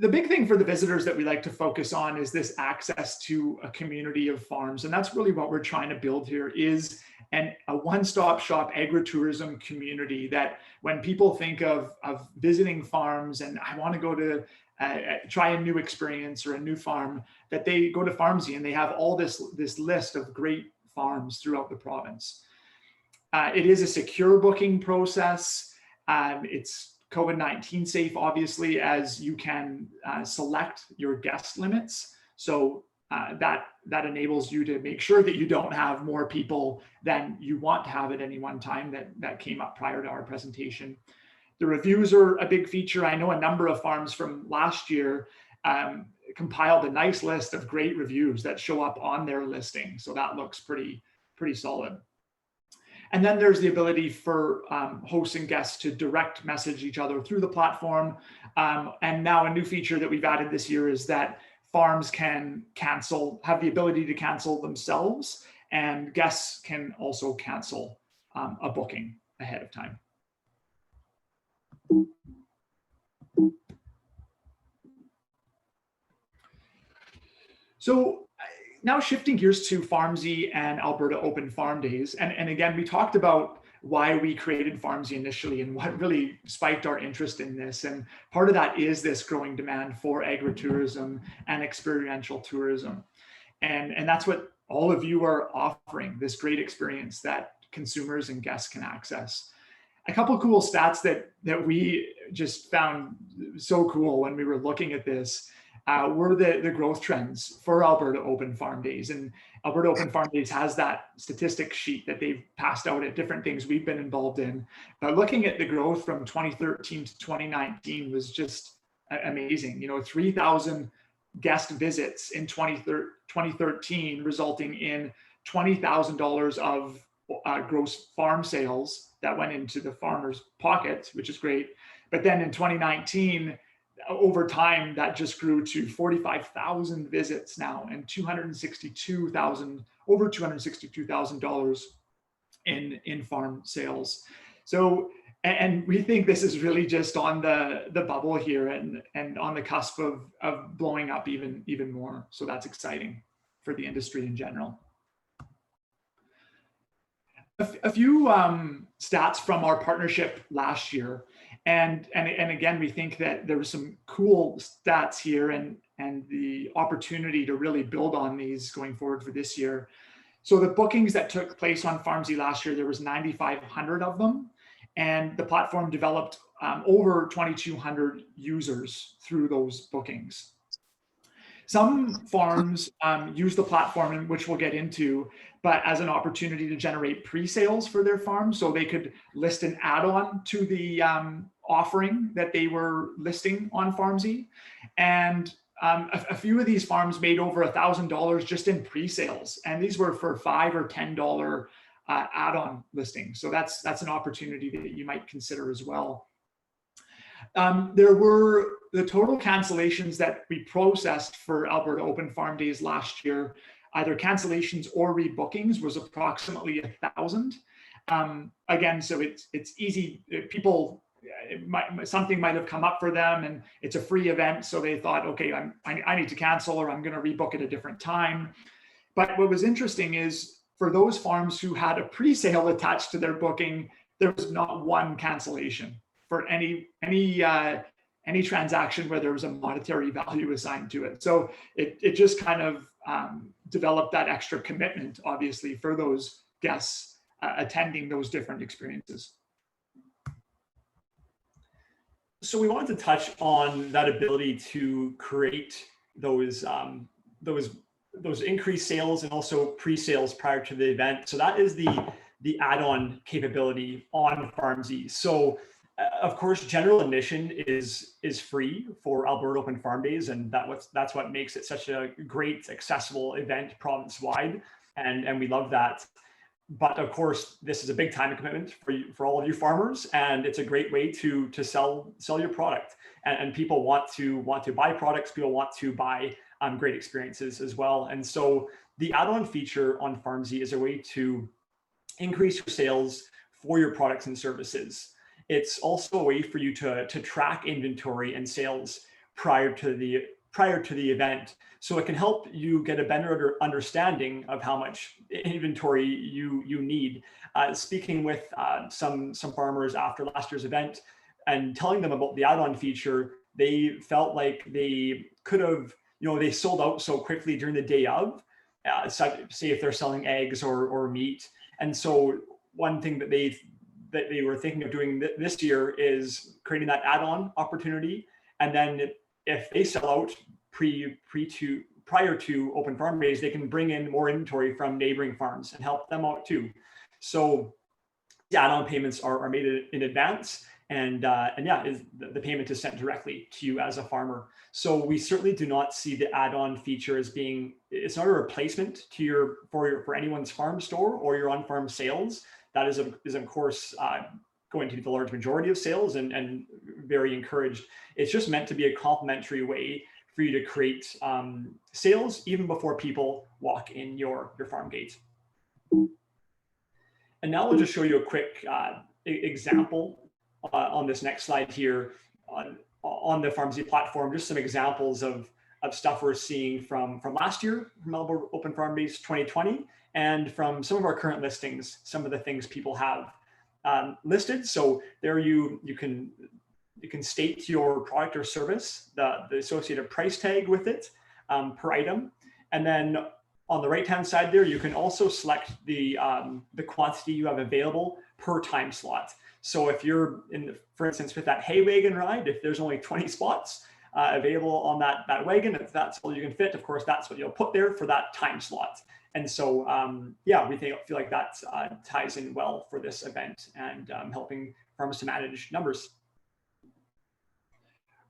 The big thing for the visitors that we like to focus on is this access to a community of farms. And that's really what we're trying to build here is a one-stop shop agritourism community that when people think of visiting farms and I want to go to try a new experience or a new farm, that they go to Farmzy and they have all this list of great farms throughout the province. It is a secure booking process. It's COVID-19 safe, obviously, as you can select your guest limits. So that enables you to make sure that you don't have more people than you want to have at any one time that came up prior to our presentation. The reviews are a big feature. I know a number of farms from last year compiled a nice list of great reviews that show up on their listing. So that looks pretty solid. And then there's the ability for hosts and guests to direct message each other through the platform. And now a new feature that we've added this year is that farms can have the ability to cancel themselves, and guests can also cancel a booking ahead of time. So now shifting gears to Farmzy and Alberta Open Farm Days. And again, we talked about why we created Farmzy initially and what really spiked our interest in this. And part of that is this growing demand for agritourism and experiential tourism. And that's what all of you are offering, this great experience that consumers and guests can access. A couple of cool stats that we just found so cool when we were looking at this were the growth trends for Alberta Open Farm Days. And Alberta Open Farm Days has that statistic sheet that they've passed out at different things we've been involved in. But looking at the growth from 2013 to 2019 was just amazing. 3,000 guest visits in 2013, resulting in $20,000 of gross farm sales that went into the farmer's pocket, which is great. But then in 2019, over time, that just grew to 45,000 visits now and over $262,000 in farm sales. So, and we think this is really just on the bubble here and on the cusp of blowing up even more. So that's exciting for the industry in general. A few stats from our partnership last year. And again, we think that there were some cool stats here and the opportunity to really build on these going forward for this year. So the bookings that took place on Farmzy last year, there was 9,500 of them. And the platform developed over 2,200 users through those bookings. Some farms use the platform, which we'll get into, but as an opportunity to generate pre-sales for their farm. So they could list an add-on to the offering that they were listing on Farmzy. And a few of these farms made over $1,000 just in pre-sales, and these were for $5 or $10 add-on listings. So that's an opportunity that you might consider as well. There were the total cancellations that we processed for Alberta Open Farm Days last year, either cancellations or rebookings, was approximately 1,000. Again, so it's easy. People, something might have come up for them, and it's a free event, so they thought, okay, I need to cancel, or I'm going to rebook at a different time. But what was interesting is for those farms who had a pre-sale attached to their booking, there was not one cancellation for any transaction where there was a monetary value assigned to it. So it just kind of developed that extra commitment, obviously, for those guests attending those different experiences. So we wanted to touch on that ability to create those increased sales and also pre-sales prior to the event. So that is the add-on capability on Farmzy. So of course, general admission is free for Alberta Open Farm Days, and that's what makes it such a great, accessible event province-wide, and we love that. But of course, this is a big time commitment for all of you farmers, and it's a great way to sell your product. And people want to buy products. People want to buy great experiences as well. And so the add-on feature on Farmzy is a way to increase your sales for your products and services. It's also a way for you to track inventory and sales prior to the event. So it can help you get a better understanding of how much inventory you need. Speaking with some farmers after last year's event and telling them about the add-on feature, they felt like they could have, they sold out so quickly during the day of, say if they're selling eggs or meat. And so one thing that they were thinking of doing this year is creating that add-on opportunity. And then if they sell out prior to Open Farm Days, they can bring in more inventory from neighboring farms and help them out too. So the add-on payments are made in advance, and yeah, the payment is sent directly to you as a farmer. So we certainly do not see the add-on feature as being, it's not a replacement for anyone's farm store or your on-farm sales. That is of course going to be the large majority of sales and very encouraged. It's just meant to be a complementary way for you to create sales even before people walk in your farm gate. And now I'll just show you a quick example on this next slide here on the Farmzy platform, just some examples of stuff we're seeing from last year, from Alberta Open Farm Days 2020, and from some of our current listings, some of the things people have listed. So there you can state your product or service, the associated price tag with it per item. And then on the right-hand side there, you can also select the quantity you have available per time slot. So if you're for instance, with that hay wagon ride, if there's only 20 spots available on that wagon, if that's all you can fit, of course, that's what you'll put there for that time slot. And so, yeah, we feel like that ties in well for this event and helping farmers to manage numbers.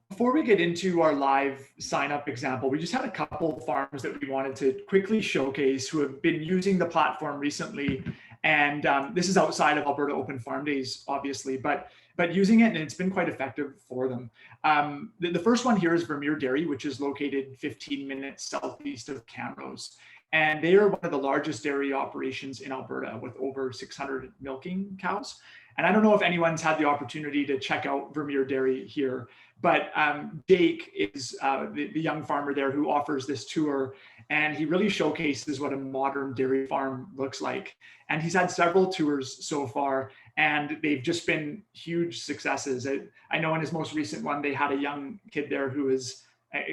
Before we get into our live sign up example, we just had a couple farms that we wanted to quickly showcase who have been using the platform recently. And this is outside of Alberta Open Farm Days, obviously, but using it, and it's been quite effective for them. The first one here is Vermeer Dairy, which is located 15 minutes southeast of Camrose. And they are one of the largest dairy operations in Alberta with over 600 milking cows. And I don't know if anyone's had the opportunity to check out Vermeer Dairy here, but Jake is the young farmer there who offers this tour, and he really showcases what a modern dairy farm looks like. And he's had several tours so far, and they've just been huge successes. I know in his most recent one, they had a young kid there who was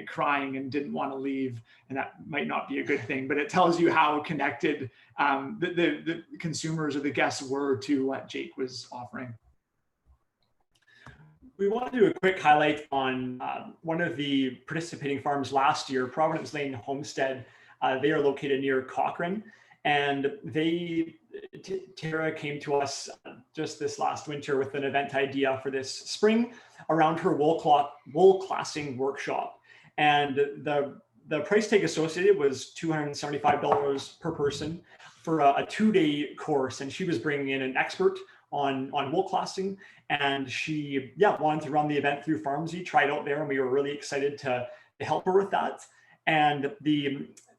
crying and didn't want to leave, and that might not be a good thing, but it tells you how connected the consumers or the guests were to what Jake was offering. We want to do a quick highlight on one of the participating farms last year, Providence Lane Homestead. They are located near Cochrane, and Tara came to us just this last winter with an event idea for this spring around her wool classing workshop. And the price tag associated was $275 per person for a 2-day course. And she was bringing in an expert on wool classing, and she wanted to run the event through Farmzy, tried out there, and we were really excited to help her with that. And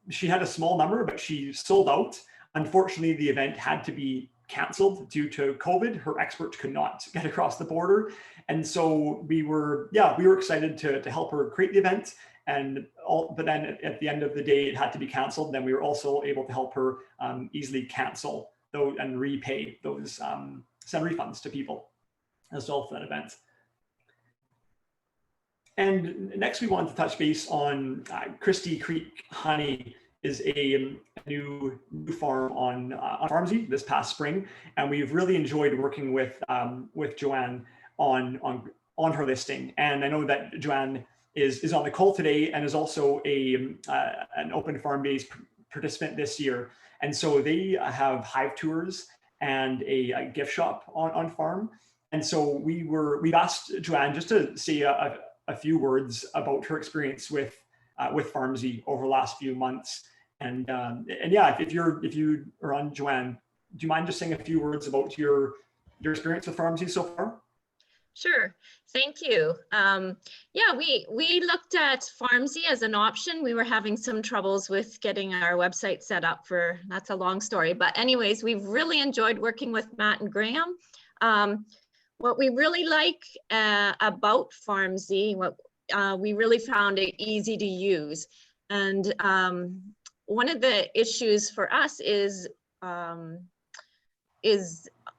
she had a small number, but she sold out. Unfortunately, the event had to be canceled due to COVID. Her expert could not get across the border. And so we were excited to help her create the event. But then at the end of the day, it had to be canceled. Then we were also able to help her easily cancel those and repay those, send refunds to people as well for that event. And next, we wanted to touch base on Christie Creek Honey is a new farm on Farmzy this past spring, and we've really enjoyed working with Joanne on her listing. And I know that Joanne is on the call today and is also an Open Farm Days participant this year. And so they have hive tours and a gift shop on farm. And so we've asked Joanne just to say a few words about her experience with Farmzy over the last few months. And yeah, if you are on, Joanne, do you mind just saying a few words about your experience with Farmzy so far? Sure, thank you. Yeah, we looked at Farmzy as an option. We were having some troubles with getting our website set up that's a long story, but anyways, we've really enjoyed working with Matt and Graham. What we really like about Farmzy, we really found it easy to use. And one of the issues for us is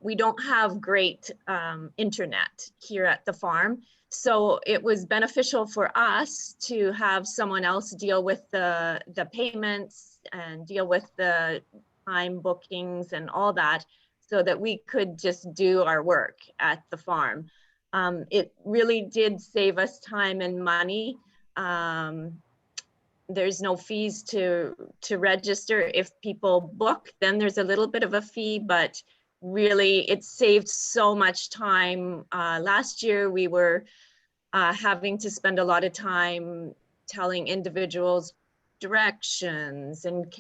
we don't have great internet here at the farm. So it was beneficial for us to have someone else deal with the payments and deal with the time bookings and all that, so that we could just do our work at the farm. It really did save us time and money. There's no fees to register. If people book, then there's a little bit of a fee, but really it saved so much time. Last year we were having to spend a lot of time telling individuals directions and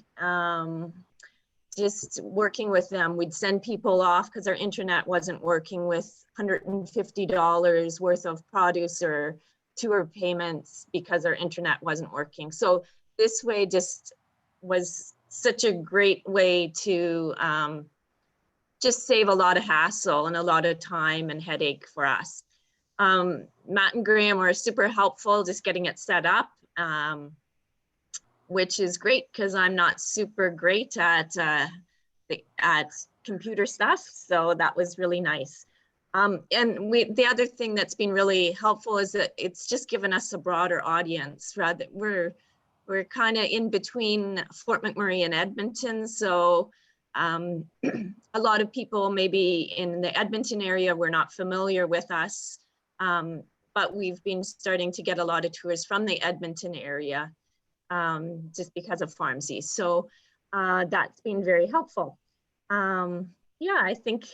just working with them. We'd send people off because our internet wasn't working with $150 worth of produce or tour payments because our internet wasn't working. So this way just was such a great way to just save a lot of hassle and a lot of time and headache for us. Matt and Graham were super helpful just getting it set up, which is great because I'm not super great at computer stuff. So that was really nice. And the other thing that's been really helpful is that it's just given us a broader audience. Rather, we're kind of in between Fort McMurray and Edmonton. So a lot of people maybe in the Edmonton area were not familiar with us, but we've been starting to get a lot of tours from the Edmonton area just because of Farmzy. So that's been very helpful. Yeah, I think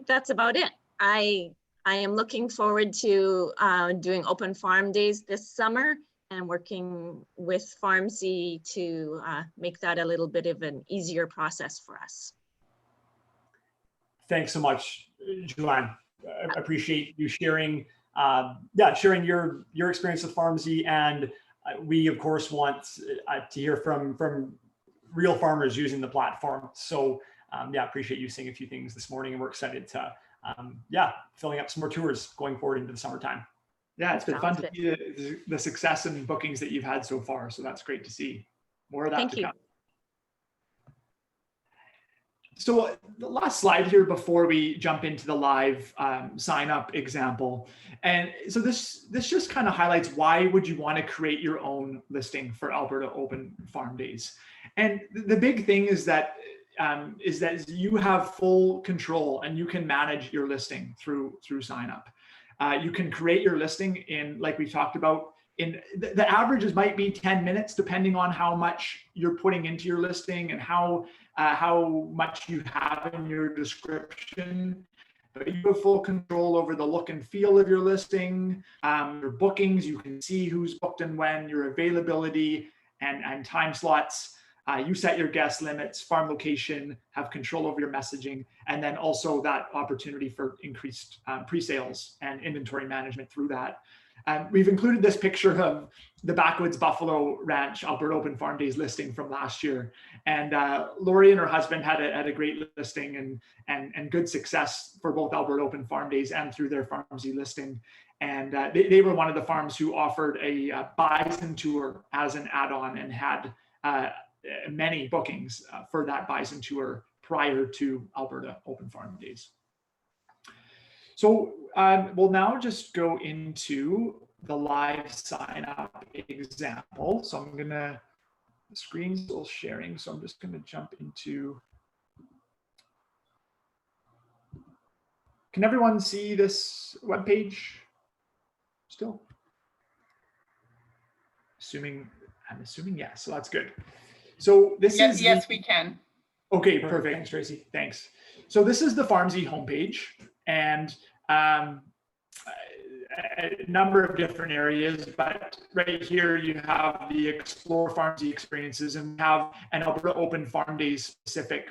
that's about it. I am looking forward to doing Open Farm Days this summer and working with Farmzy to make that a little bit of an easier process for us. Thanks so much, Joanne. I appreciate you sharing, sharing your experience with Farmzy, and we of course want to hear from real farmers using the platform. So appreciate you saying a few things this morning, and we're excited to filling up some more tours going forward into the summertime. Yeah, it's been fun to see the success and bookings that you've had so far. So that's great to see. More of that to come. So the last slide here before we jump into the live sign up example. And so this just kind of highlights why would you want to create your own listing for Alberta Open Farm Days. And the big thing is that you have full control and you can manage your listing through sign up. You can create your listing in, like we talked about, in the averages might be 10 minutes, depending on how much you're putting into your listing and how much you have in your description. but you have full control over the look and feel of your listing, your bookings. You can see who's booked and when, your availability and time slots. You set your guest limits, farm location, have control over your messaging, and then also that opportunity for increased pre-sales and inventory management through that. We've included this picture of the Backwoods Buffalo Ranch Alberta Open Farm Days listing from last year. And Lori and her husband had a great listing and good success for both Alberta Open Farm Days and through their Farmzy listing. And they were one of the farms who offered a bison tour as an add-on and had many bookings for that bison tour prior to Alberta Open Farm Days. So we'll now just go into the live sign up example. So I'm gonna, the screen's still sharing. So I'm just gonna jump into, can everyone see this web page still? I'm assuming yes, so that's good. So this is yes, we can. Okay, perfect. Thanks, Tracy. Thanks. So this is the Farmzy homepage, and a number of different areas, but right here you have the Explore Farmzy experiences, and we have an Alberta Open Farm Days specific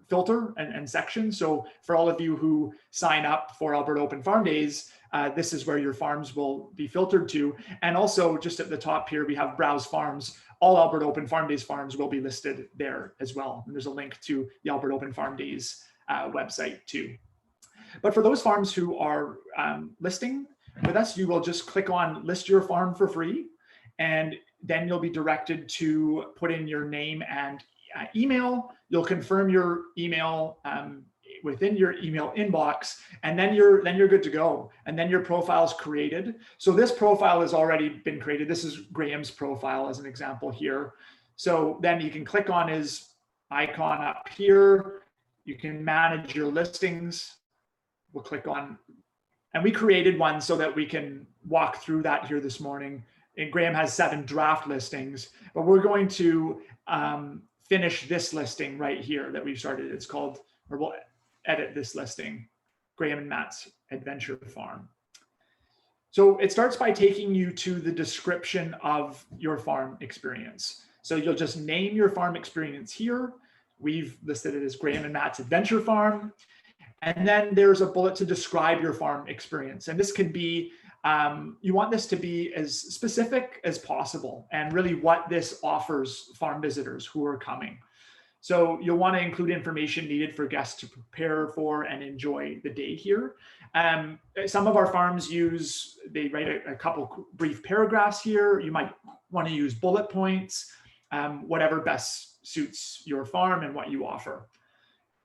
filter and section. So for all of you who sign up for Alberta Open Farm Days, this is where your farms will be filtered to. And also just at the top here, we have Browse Farms. All Alberta Open Farm Days farms will be listed there as well. And there's a link to the Alberta Open Farm Days website too. But for those farms who are listing with us, you will just click on list your farm for free. And then you'll be directed to put in your name and email. You'll confirm your email within your email inbox, and then you're good to go. And then your profile is created. So this profile has already been created. This is Graham's profile as an example here. So then you can click on his icon up here. You can manage your listings. We'll click on, and we created one so that we can walk through that here this morning. And Graham has 7 draft listings, but we're going to finish this listing right here that we've started. It's called, or we'll edit this listing, Graham and Matt's Adventure Farm. So it starts by taking you to the description of your farm experience. So you'll just name your farm experience here. We've listed it as Graham and Matt's Adventure Farm. And then there's a bullet to describe your farm experience. And this can be, you want this to be as specific as possible and really what this offers farm visitors who are coming. So you'll want to include information needed for guests to prepare for and enjoy the day here. Some of our farms they write a couple brief paragraphs here. You might want to use bullet points, whatever best suits your farm and what you offer.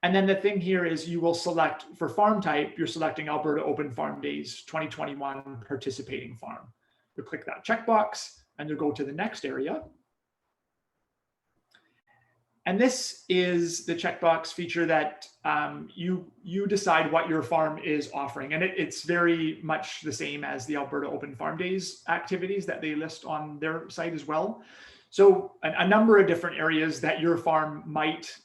And then the thing here is you will select, for farm type, you're selecting Alberta Open Farm Days 2021 participating farm. You'll click that checkbox and you'll go to the next area. And this is the checkbox feature that you decide what your farm is offering. And it's very much the same as the Alberta Open Farm Days activities that they list on their site as well. So a number of different areas that your farm might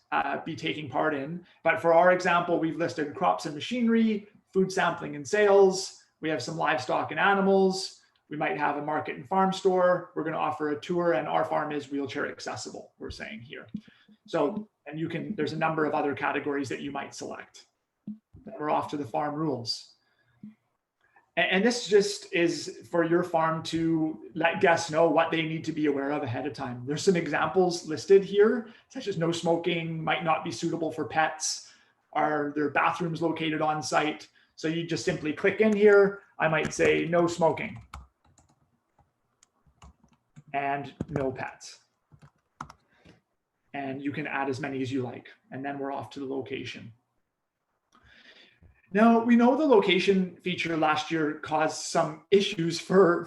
be taking part in. But for our example, we've listed crops and machinery, food sampling and sales. We have some livestock and animals. We might have a market and farm store. We're going to offer a tour, and our farm is wheelchair accessible, we're saying here. So, and there's a number of other categories that you might select. Then we're off to the farm rules. And this just is for your farm to let guests know what they need to be aware of ahead of time. There's some examples listed here, such as no smoking, might not be suitable for pets. Are there bathrooms located on site? So you just simply click in here. I might say no smoking and no pets. And you can add as many as you like. And then we're off to the location. Now, we know the location feature last year caused some issues for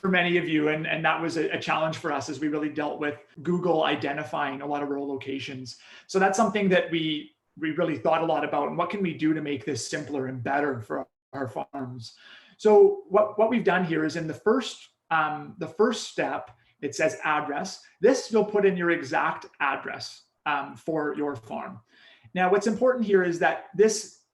many of you, and that was a challenge for us as we really dealt with Google identifying a lot of rural locations. So that's something that we really thought a lot about, and what can we do to make this simpler and better for our farms? So what we've done here is in the first step, it says address. This you'll put in your exact address for your farm. Now, what's important here is that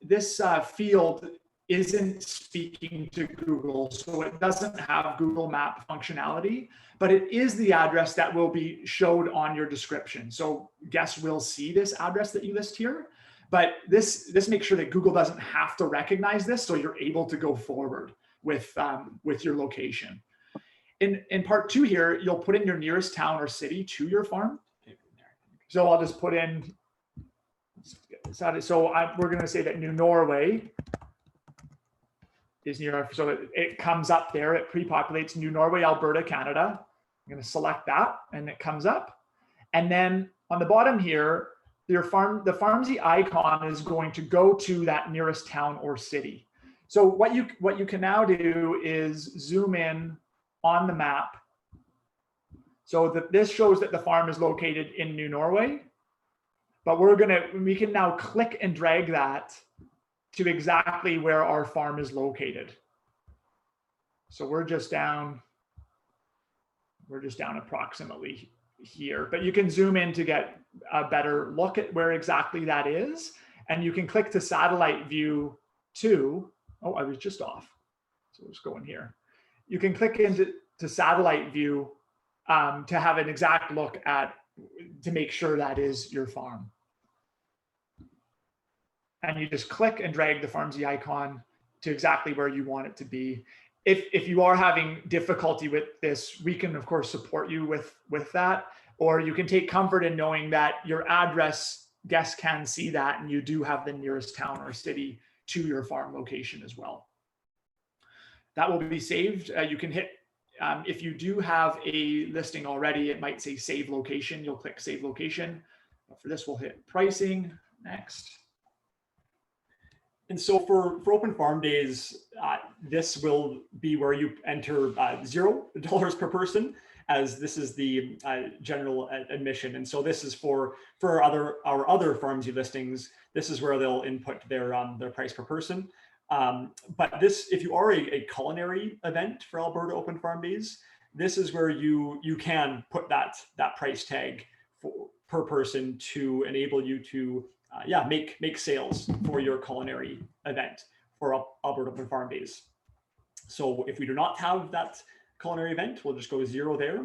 this field isn't speaking to Google, so it doesn't have Google Map functionality, but it is the address that will be showed on your description. So guests will see this address that you list here, but this makes sure that Google doesn't have to recognize this, so you're able to go forward with your location. In part 2 here, you'll put in your nearest town or city to your farm. So I'll just put in, so we're going to say that New Norway is near, so it comes up there, it pre-populates New Norway, Alberta, Canada. I'm going to select that and it comes up. And then on the bottom here, the Farmzy icon is going to go to that nearest town or city. So what you can now do is zoom in on the map so that this shows that the farm is located in New Norway, but we can now click and drag that to exactly where our farm is located. So we're just down approximately here, but you can zoom in to get a better look at where exactly that is. And you can click to satellite view to, oh, I was just off. So let's go in here. You can click into satellite view to have an exact look to make sure that is your farm. And you just click and drag the Farmzy icon to exactly where you want it to be. If you are having difficulty with this, we can of course support you with that, or you can take comfort in knowing that your address, guests can see that, and you do have the nearest town or city to your farm location as well. That will be saved. You can hit, if you do have a listing already, it might say save location. You'll click save location. But for this, we'll hit pricing, next. And so for Open Farm Days, this will be where you enter $0 per person, as this is the general admission. And so this is for our other Farmzy listings. This is where they'll input their price per person. But this, if you are a culinary event for Alberta Open Farm Days, this is where you can put that price tag per person to enable you to make sales for your culinary event for Alberta Open Farm Days. So if we do not have that culinary event, we'll just go 0 there,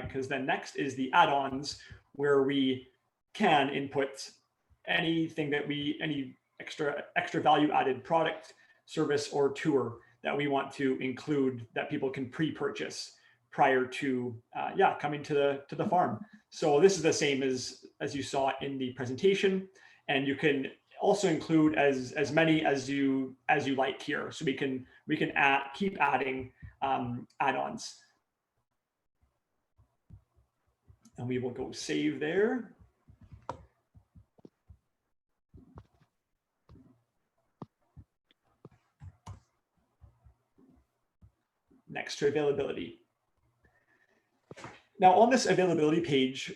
because then next is the add-ons, where we can input anything that any extra value added product, service, or tour that we want to include that people can pre-purchase prior to coming to the farm. So this is the same as you saw in the presentation. And you can also include as many as you like here. So we can keep adding add-ons. And we will go save there. Next to availability. Now on this availability page,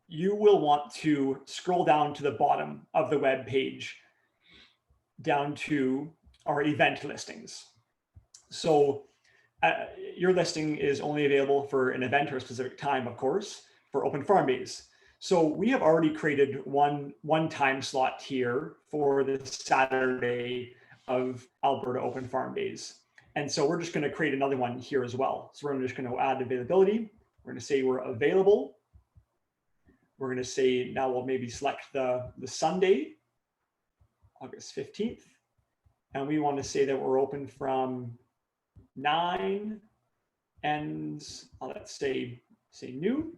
you will want to scroll down to the bottom of the web page, down to our event listings. So your listing is only available for an event or a specific time, of course, for Open Farm Days. So we have already created one time slot here for the Saturday of Alberta Open Farm Days. And so we're just going to create another one here as well. So we're just going to add availability. We're going to say we're available. We're going to say now we'll maybe select the Sunday, August 15th. And we want to say that we're open from 9 and let's say noon.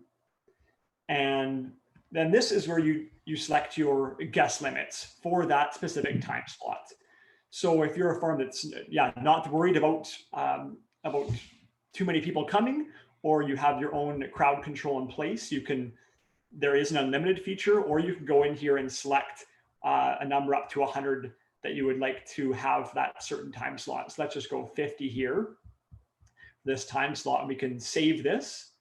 And then this is where you select your guest limits for that specific time slot. So if you're a farm that's not worried about too many people coming, or you have your own crowd control in place, there is an unlimited feature, or you can go in here and select a number up to 100 that you would like to have that certain time slot. So let's just go 50 here, this time slot, and we can save this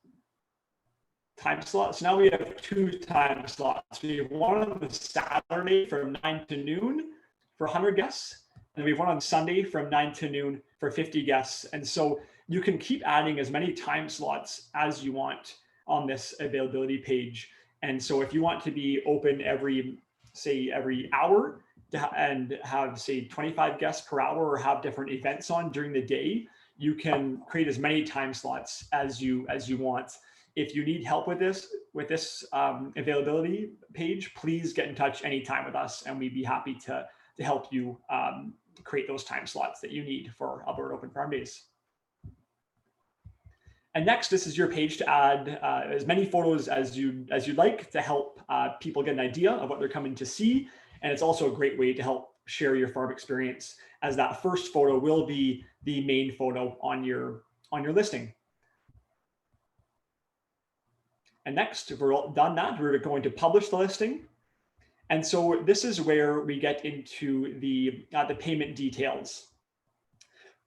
time slot. So now we have 2 time slots. We have one on the Saturday from 9 to noon for 100 guests, and we have one on Sunday from 9 to noon for 50 guests. And so you can keep adding as many time slots as you want on this availability page. And so if you want to be open every hour, and have, say, 25 guests per hour, or have different events on during the day, you can create as many time slots as you want. If you need help with this availability page, please get in touch anytime with us, and we'd be happy to help you create those time slots that you need for Alberta Open Farm Days. And next, this is your page to add as many photos as you'd like to help people get an idea of what they're coming to see. And it's also a great way to help share your farm experience, as that first photo will be the main photo on your listing. And next, if we're all done that, we're going to publish the listing. And so this is where we get into the payment details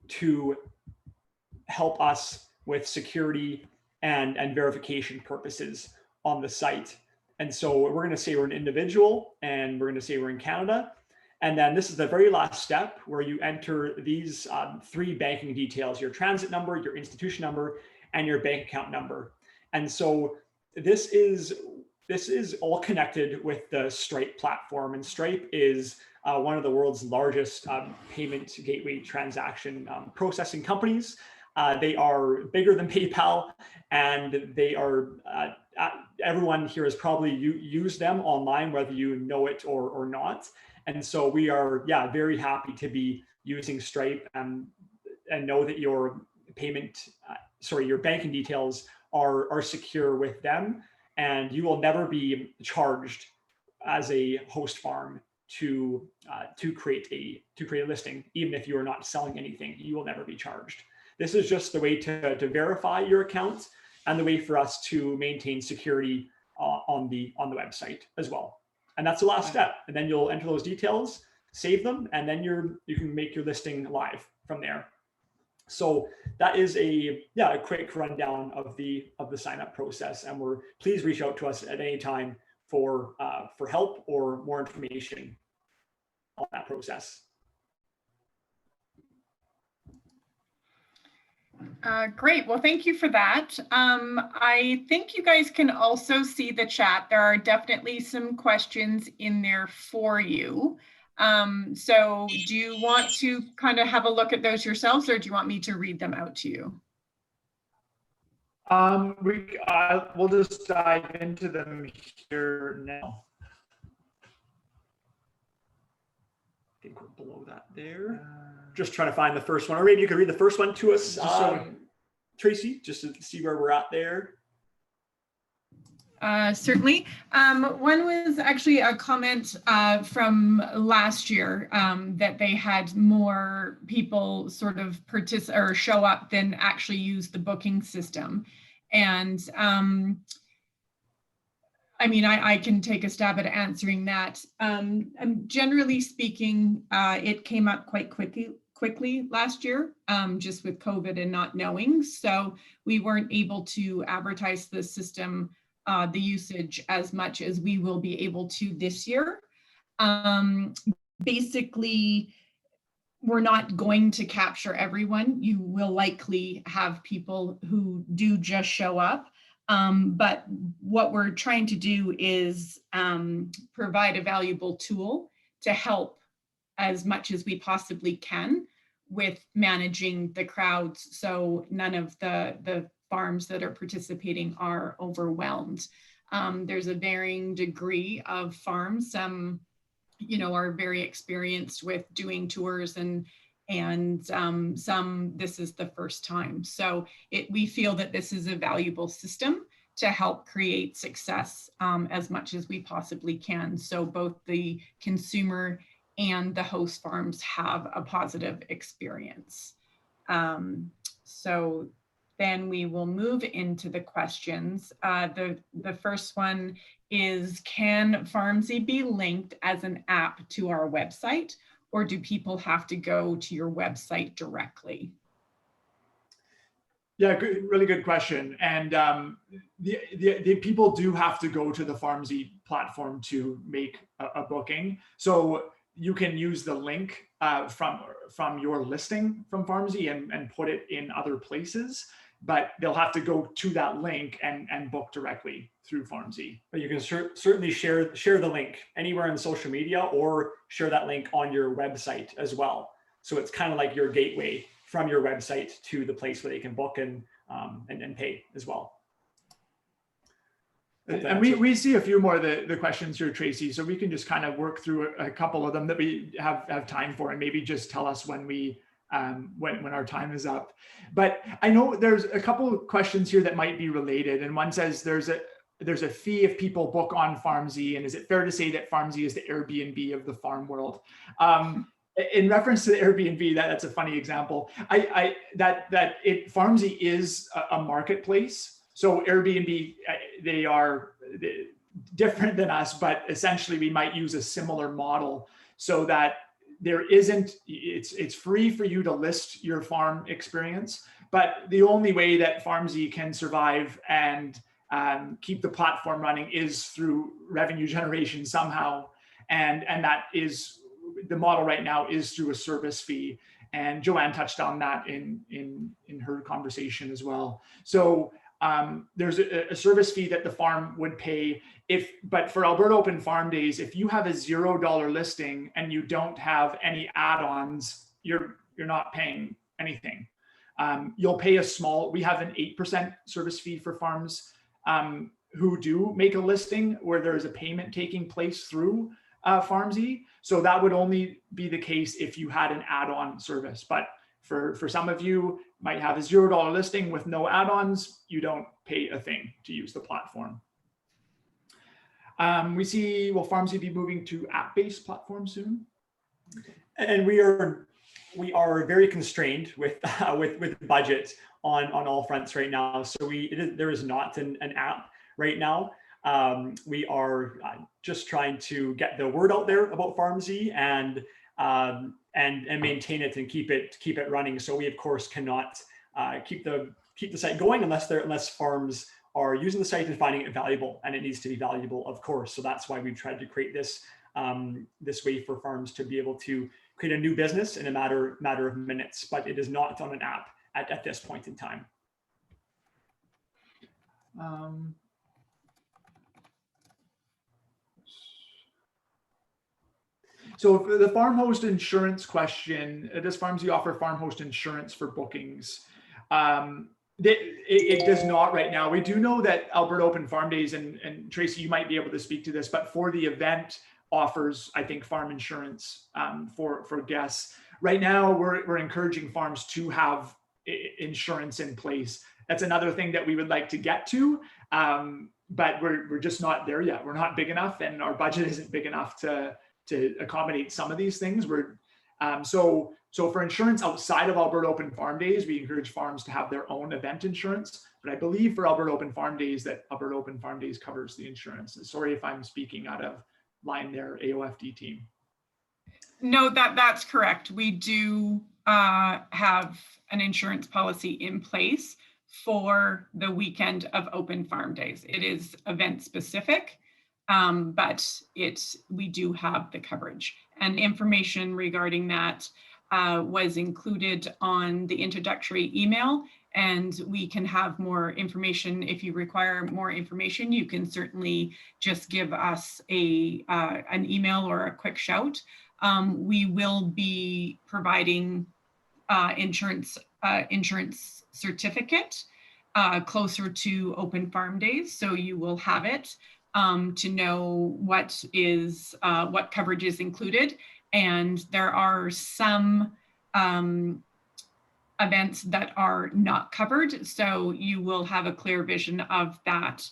to help us with security and verification purposes on the site. And so we're going to say we're an individual, and we're going to say we're in Canada. And then this is the very last step, where you enter these 3 banking details: your transit number, your institution number, and your bank account number. And so this is all connected with the Stripe platform. And Stripe is one of the world's largest payment gateway transaction processing companies. They are bigger than PayPal, and they are everyone here has probably used them online, whether you know it or not. And so we are, very happy to be using Stripe, and know that your your banking details are secure with them, and you will never be charged as a host farm to create a listing. Even if you are not selling anything, you will never be charged. This is just the way to verify your account, and the way for us to maintain security on the website as well. And that's the last step. And then you'll enter those details, save them, and then you can make your listing live from there. So that is a quick rundown of the sign up process. And please reach out to us at any time for help or more information on that process. Great. Well, thank you for that. I think you guys can also see the chat. There are definitely some questions in there for you. So do you want to kind of have a look at those yourselves, or do you want me to read them out to you? We'll just dive into them here now. I think we're below that there. Just trying to find the first one, or maybe you could read the first one to us, Tracy, just to see where we're at there. Certainly. One was actually a comment from last year that they had more people sort of show up than actually use the booking system. And I mean, I can take a stab at answering that. Generally speaking, it came up quite quickly last year, just with COVID and not knowing. So we weren't able to advertise the system, the usage as much as we will be able to this year. Basically, we're not going to capture everyone. You will likely have people who do just show up. But what we're trying to do is provide a valuable tool to help as much as we possibly can with managing the crowds, so none of the farms that are participating are overwhelmed. There's a varying degree of farms. Some, are very experienced with doing tours, and some this is the first time. So we feel that this is a valuable system to help create success as much as we possibly can. So both the consumer and the host farms have a positive experience. So then we will move into the questions. The first one is, can Farmzy be linked as an app to our website, or do people have to go to your website directly? Yeah, really good question. And the people do have to go to the Farmzy platform to make a booking. So you can use the link from your listing from Farmzy and put it in other places. but they'll have to go to that link and book directly through Farmzy. But you can certainly share the link anywhere on social media, or share that link on your website as well. So it's kind of like your gateway from your website to the place where they can book and pay as well. And we see a few more of the questions here, Tracy, so we can just kind of work through a couple of them that we have time for, and maybe just tell us when when our time is up. But I know there's a couple of questions here that might be related, and one says there's a fee if people book on Farmzy, and is it fair to say that Farmzy is the Airbnb of the farm world? In reference to the Airbnb, that's a funny example. Farmzy is a marketplace. So Airbnb, they are different than us, but essentially we might use a similar model so that it's free for you to list your farm experience, but the only way that Farmzy can survive and keep the platform running is through revenue generation somehow. And that is, the model right now is through a service fee. And Joanne touched on that in her conversation as well. So there's a service fee that the farm would pay but for Alberta Open Farm Days, if you have a $0 listing and you don't have any add-ons, you're not paying anything. You'll pay we have an 8% service fee for farms who do make a listing where there is a payment taking place through Farmzy. So that would only be the case if you had an add-on service. But for some of you might have a $0 listing with no add-ons, you don't pay a thing to use the platform. We see, will Farmzy be moving to app-based platform soon? And we are very constrained with budget on all fronts right now. So there is not an app right now. We are just trying to get the word out there about Farmzy and maintain it and keep it running. So we of course cannot keep the site going unless farms are using the site and finding it valuable, and it needs to be valuable, of course. So that's why we've tried to create this way for farms to be able to create a new business in a matter of minutes, but it is not on an app at this point in time. So for the farm host insurance question, does Farmzy offer farm host insurance for bookings? It does not right now. We do know that Alberta Open Farm Days, and Tracy, you might be able to speak to this, but for the event offers, I think, farm insurance for guests. Right now, we're encouraging farms to have insurance in place. That's another thing that we would like to get to, but we're just not there yet. We're not big enough, and our budget isn't big enough to accommodate some of these things. So for insurance outside of Alberta Open Farm Days, we encourage farms to have their own event insurance. But I believe for Alberta Open Farm Days that Alberta Open Farm Days covers the insurance. Sorry if I'm speaking out of line there, AOFD team. No, that's correct. We do have an insurance policy in place for the weekend of Open Farm Days. It is event specific, but we do have the coverage, and information regarding that was included on the introductory email, and we can have more information. If you require more information, you can certainly just give us an email or a quick shout. We will be providing insurance certificate closer to Open Farm Days, so you will have it to know what coverage is included. And there are some events that are not covered, so you will have a clear vision of that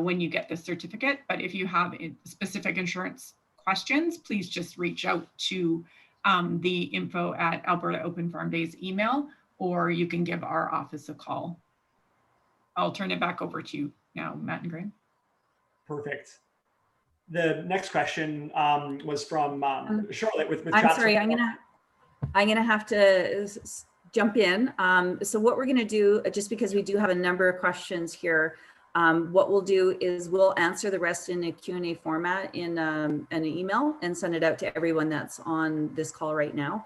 when you get the certificate. But if you have specific insurance questions, please just reach out to the info at Alberta Open Farm Days email, or you can give our office a call. I'll turn it back over to you now, Matt and Graham. Perfect. The next question was from Charlotte with I'm sorry, I'm gonna have to jump in. So what we're gonna do, just because we do have a number of questions here, what we'll do is we'll answer the rest in a Q&A format in an email and send it out to everyone that's on this call right now.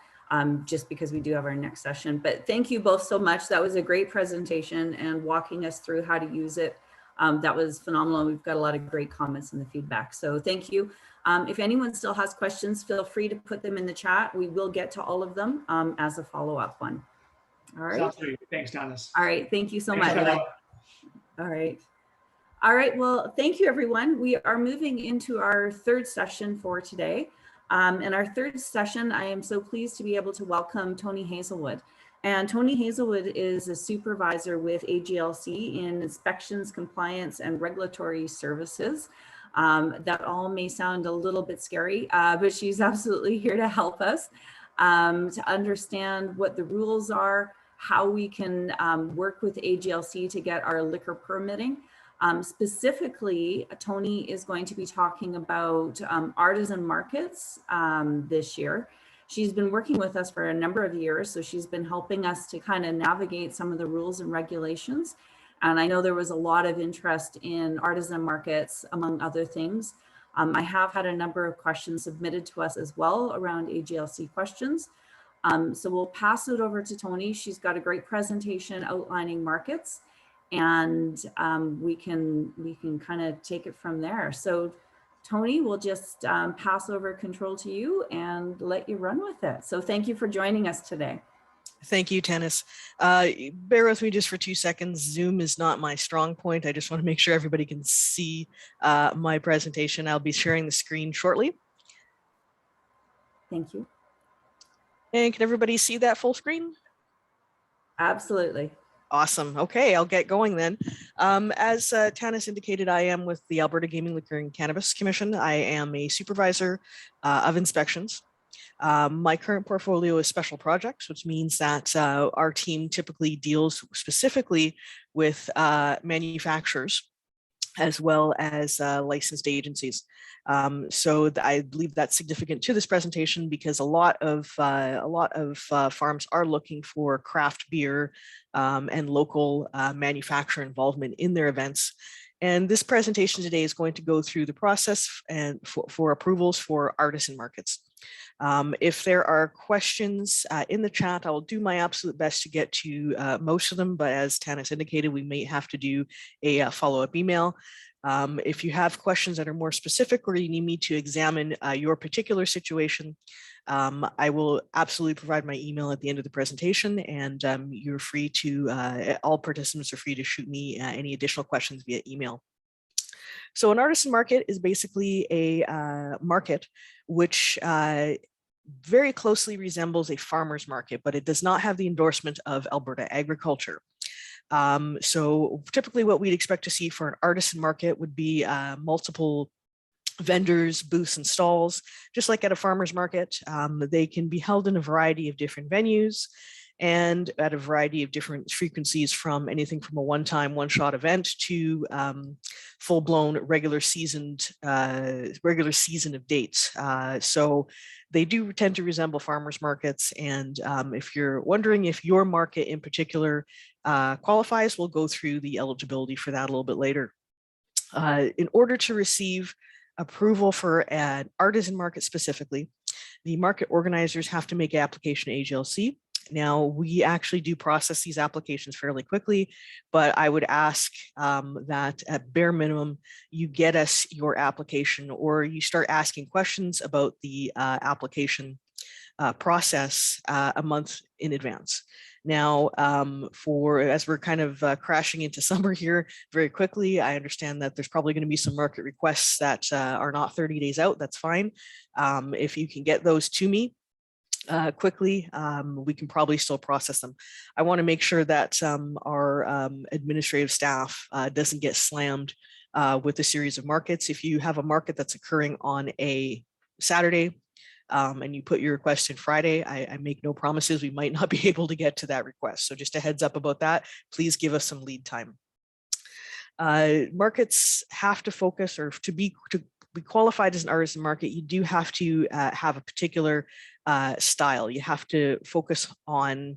just because we do have our next session. But thank you both so much. That was a great presentation and walking us through how to use it. That was phenomenal. We've got a lot of great comments in the feedback. So thank you. If anyone still has questions, feel free to put them in the chat. We will get to all of them as a follow-up one. All right. Sounds great. Thanks, Dennis. All right. Thank you so Thanks, much. everyone. All right. All right. Well, thank you, everyone. We are moving into our third session for today. In our third session, I am so pleased to be able to welcome Tony Hazelwood. And Tony Hazelwood is a supervisor with AGLC in inspections, compliance, and regulatory services. That all may sound a little bit scary, but she's absolutely here to help us to understand what the rules are, how we can work with AGLC to get our liquor permitting. Specifically, Tony is going to be talking about artisan markets this year. She's been working with us for a number of years, so she's been helping us to kind of navigate some of the rules and regulations. And I know there was a lot of interest in artisan markets, among other things. I have had a number of questions submitted to us as well around AGLC questions. So we'll pass it over to Tony. She's got a great presentation outlining markets, and we can kind of take it from there. So Tony, we'll just pass over control to you and let you run with it. So thank you for joining us today. Thank you, Tennis. Bear with me just for 2 seconds. Zoom is not my strong point. I just want to make sure everybody can see my presentation. I'll be sharing the screen shortly. Thank you. And can everybody see that full screen? Absolutely. Awesome. Okay, I'll get going then. As Tanis indicated, I am with the Alberta Gaming, Liquor and Cannabis Commission. I am a supervisor of inspections. My current portfolio is special projects, which means that our team typically deals specifically with manufacturers as well as licensed agencies. So I believe that's significant to this presentation because a lot of farms are looking for craft beer and local manufacturer involvement in their events. And this presentation today is going to go through the process and for approvals for artisan markets. If there are questions in the chat, I will do my absolute best to get to most of them, but as Tanis indicated, we may have to do a follow-up email. If you have questions that are more specific or you need me to examine your particular situation, I will absolutely provide my email at the end of the presentation, and you're free to, all participants are free to shoot me any additional questions via email. So an artisan market is basically a market which very closely resembles a farmer's market, but it does not have the endorsement of Alberta agriculture. So typically what we'd expect to see for an artisan market would be multiple vendors, booths, and stalls, just like at a farmer's market. They can be held in a variety of different venues and at a variety of different frequencies, from anything from a one-time, one-shot event to full-blown regular season of dates. So they do tend to resemble farmers markets. And if you're wondering if your market in particular qualifies, we'll go through the eligibility for that a little bit later. In order to receive approval for an artisan market specifically, the market organizers have to make an application to AGLC. Now, we actually do process these applications fairly quickly, but I would ask that at bare minimum, you get us your application or you start asking questions about the application process a month in advance. Now, as we're kind of crashing into summer here very quickly, I understand that there's probably going to be some market requests that are not 30 days out. That's fine. If you can get those to me quickly, we can probably still process them. I want to make sure that our administrative staff doesn't get slammed with a series of markets. If you have a market that's occurring on a Saturday and you put your request in Friday, I make no promises. We might not be able to get to that request. So just a heads up about that. Please give us some lead time. Markets have to focus, or to be qualified as an artisan market, you do have to have a particular style. You have to focus on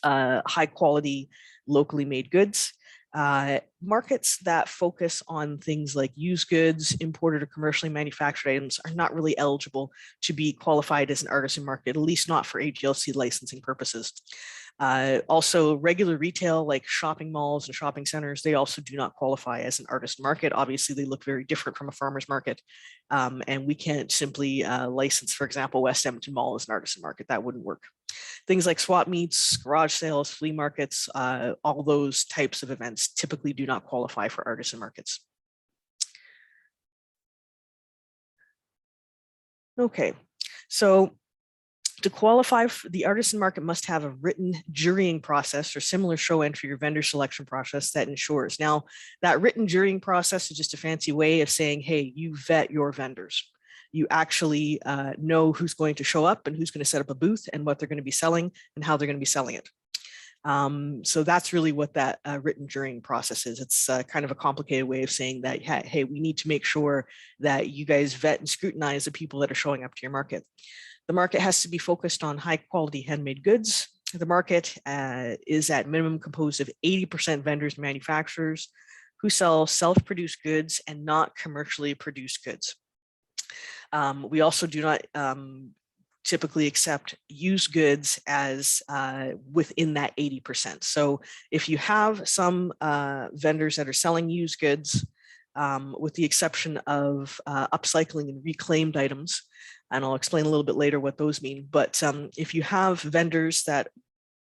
high quality, locally made goods. Markets that focus on things like used goods, imported or commercially manufactured items are not really eligible to be qualified as an artisan market, at least not for AGLC licensing purposes. Also, regular retail like shopping malls and shopping centers, they also do not qualify as an artisan market. Obviously, they look very different from a farmer's market. And we can't simply license, for example, West Edmonton Mall as an artisan market. That wouldn't work. Things like swap meets, garage sales, flea markets, all those types of events typically do not qualify for artisan markets. Okay, so to qualify for the artisan market must have a written jurying process or similar show entry or vendor selection process that ensures. Now, that written jurying process is just a fancy way of saying, hey, you vet your vendors. You actually know who's going to show up and who's going to set up a booth and what they're going to be selling and how they're going to be selling it. So that's really what that written jurying process is. It's kind of a complicated way of saying that, hey, we need to make sure that you guys vet and scrutinize the people that are showing up to your market. The market has to be focused on high quality handmade goods. The market is at minimum composed of 80% vendors and manufacturers who sell self-produced goods and not commercially produced goods. We also do not typically accept used goods as within that 80%. So if you have some vendors that are selling used goods, with the exception of upcycling and reclaimed items, and I'll explain a little bit later what those mean, but if you have vendors that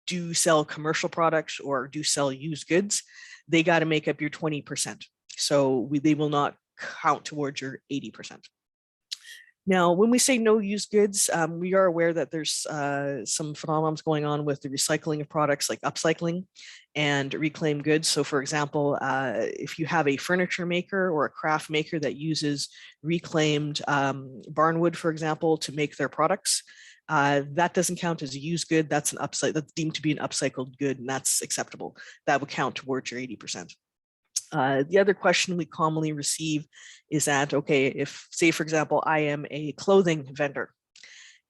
do sell commercial products or do sell used goods, they got to make up your 20%. So they will not count towards your 80%. Now, when we say no used goods, we are aware that there's some phenomena going on with the recycling of products like upcycling and reclaimed goods. So for example, if you have a furniture maker or a craft maker that uses reclaimed barnwood, for example, to make their products, that doesn't count as a used good. That's that's deemed to be an upcycled good, and that's acceptable. That would count towards your 80%. The other question we commonly receive is that, okay, if, say, for example, I am a clothing vendor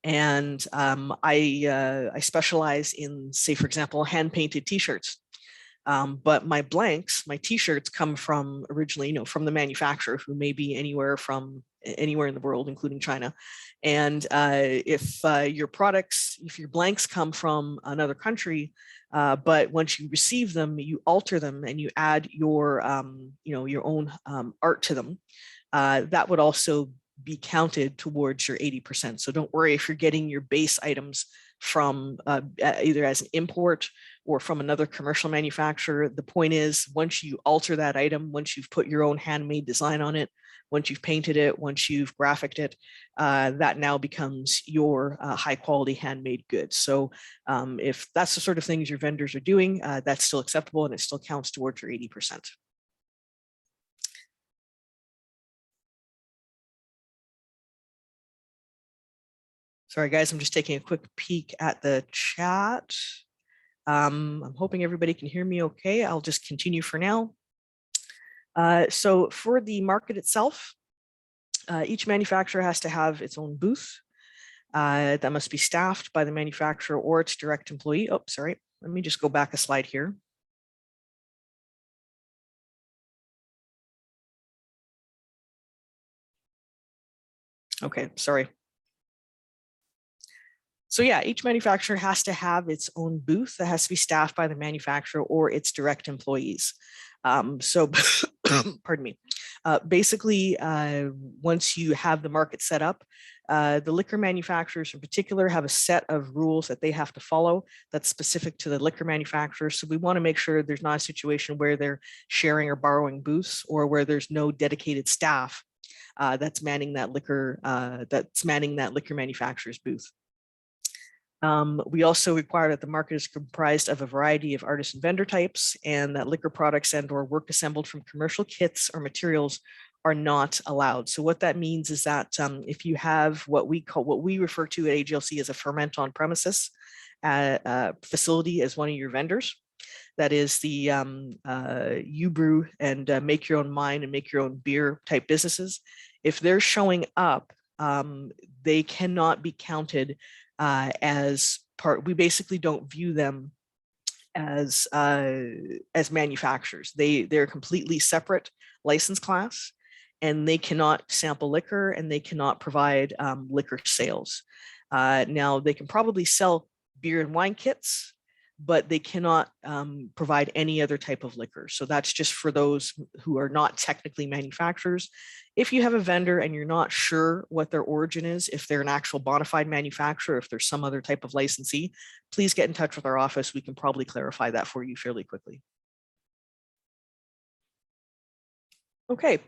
and I specialize in, say, for example, hand-painted t-shirts, but my blanks, my t-shirts come from originally, from the manufacturer, who may be anywhere in the world, including China. And if your products, if your blanks come from another country, but once you receive them, you alter them and you add your, your own art to them, that would also be counted towards your 80%. So don't worry if you're getting your base items from either as an import or from another commercial manufacturer. The point is, once you alter that item, once you've put your own handmade design on it, once you've painted it, once you've graphicked it, that now becomes your high quality handmade goods. So if that's the sort of things your vendors are doing, that's still acceptable and it still counts towards your 80%. Sorry, guys, I'm just taking a quick peek at the chat. I'm hoping everybody can hear me okay. I'll just continue for now. So for the market itself, each manufacturer has to have its own booth that must be staffed by the manufacturer or its direct employee. Oh, sorry. Let me just go back a slide here. Okay, sorry. So yeah, each manufacturer has to have its own booth that has to be staffed by the manufacturer or its direct employees. So, pardon me. Basically, once you have the market set up, the liquor manufacturers in particular have a set of rules that they have to follow that's specific to the liquor manufacturer. So we want to make sure there's not a situation where they're sharing or borrowing booths or where there's no dedicated staff that's manning that liquor manufacturer's booth. We also require that the market is comprised of a variety of artisan vendor types and that liquor products and or work assembled from commercial kits or materials are not allowed. So what that means is that if you have what we refer to at AGLC as a ferment on premises facility as one of your vendors, that is the you brew and make your own wine and make your own beer type businesses. If they're showing up, they cannot be counted as part. We basically don't view them as manufacturers. They're a completely separate license class, and they cannot sample liquor and they cannot provide liquor sales. Now they can probably sell beer and wine kits, but they cannot provide any other type of liquor. So that's just for those who are not technically manufacturers. If you have a vendor and you're not sure what their origin is, if they're an actual bona fide manufacturer, if there's some other type of licensee, please get in touch with our office. We can probably clarify that for you fairly quickly. Okay.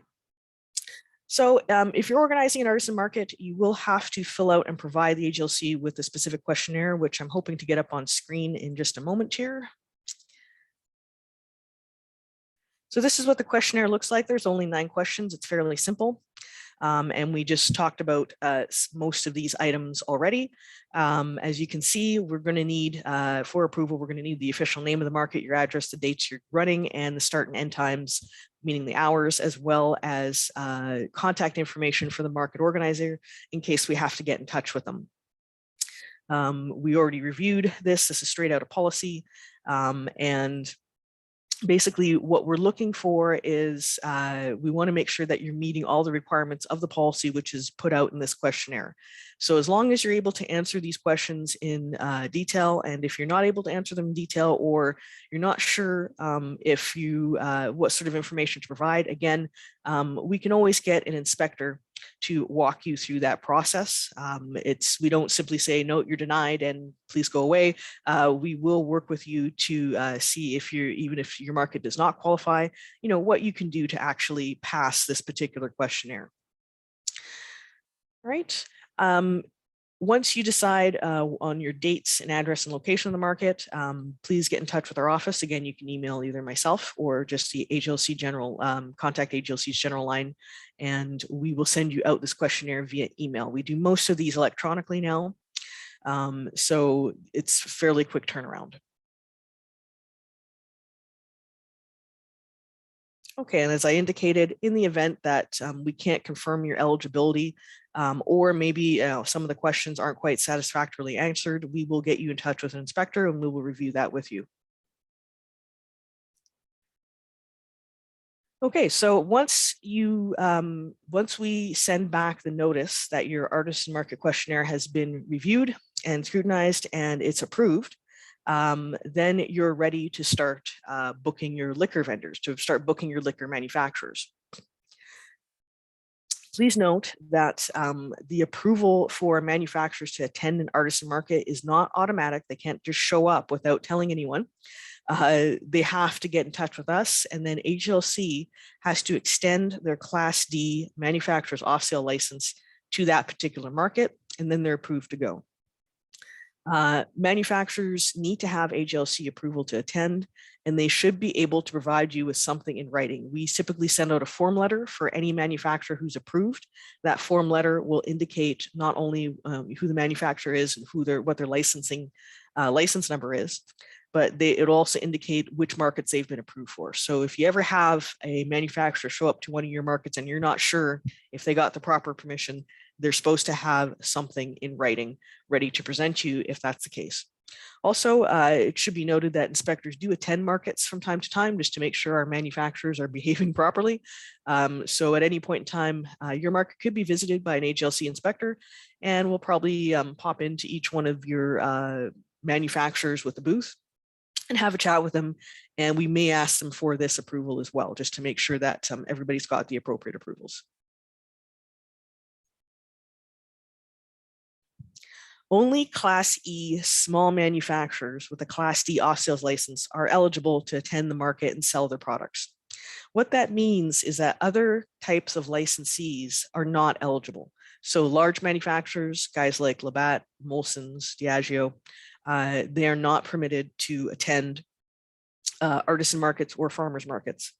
So if you're organizing an artisan market, you will have to fill out and provide the AGLC with a specific questionnaire, which I'm hoping to get up on screen in just a moment here. So this is what the questionnaire looks like. There's only 9 questions. It's fairly simple. And we just talked about most of these items already. As you can see, we're going to need, for approval, we're going to need the official name of the market, your address, the dates you're running, and the start and end times, meaning the hours, as well as contact information for the market organizer in case we have to get in touch with them. We already reviewed this. This is straight out of policy. And basically what we're looking for is we want to make sure that you're meeting all the requirements of the policy, which is put out in this questionnaire. So as long as you're able to answer these questions in detail, and if you're not able to answer them in detail, or you're not sure if you what sort of information to provide, again, we can always get an inspector to walk you through that process. We don't simply say, no, you're denied and please go away. We will work with you to see if even if your market does not qualify, what you can do to actually pass this particular questionnaire. All right. Once you decide on your dates and address and location of the market, please get in touch with our office. Again, you can email either myself or just the AGLC general, contact AGLC's general line, and we will send you out this questionnaire via email. We do most of these electronically now, so it's fairly quick turnaround. Okay, and as I indicated, in the event that we can't confirm your eligibility, or maybe some of the questions aren't quite satisfactorily answered, we will get you in touch with an inspector and we will review that with you. Okay, so once we send back the notice that your artisan market questionnaire has been reviewed and scrutinized and it's approved, then you're ready to start booking your liquor vendors, to start booking your liquor manufacturers. Please note that the approval for manufacturers to attend an artisan market is not automatic. They can't just show up without telling anyone. They have to get in touch with us, and then AGLC has to extend their Class D manufacturer's off-sale license to that particular market, and then they're approved to go. Manufacturers need to have AGLC approval to attend, and they should be able to provide you with something in writing. We typically send out a form letter for any manufacturer who's approved. That form letter will indicate not only who the manufacturer is and what their license number is, but it'll also indicate which markets they've been approved for. So if you ever have a manufacturer show up to one of your markets and you're not sure if they got the proper permission, they're supposed to have something in writing ready to present you if that's the case. Also, it should be noted that inspectors do attend markets from time to time just to make sure our manufacturers are behaving properly. So at any point in time, your market could be visited by an AGLC inspector, and we'll probably pop into each one of your manufacturers with the booth and have a chat with them. And we may ask them for this approval as well, just to make sure that everybody's got the appropriate approvals. Only Class E small manufacturers with a Class D off-sales license are eligible to attend the market and sell their products. What that means is that other types of licensees are not eligible. So large manufacturers, guys like Labatt, Molson's, Diageo, they are not permitted to attend artisan markets or farmers markets.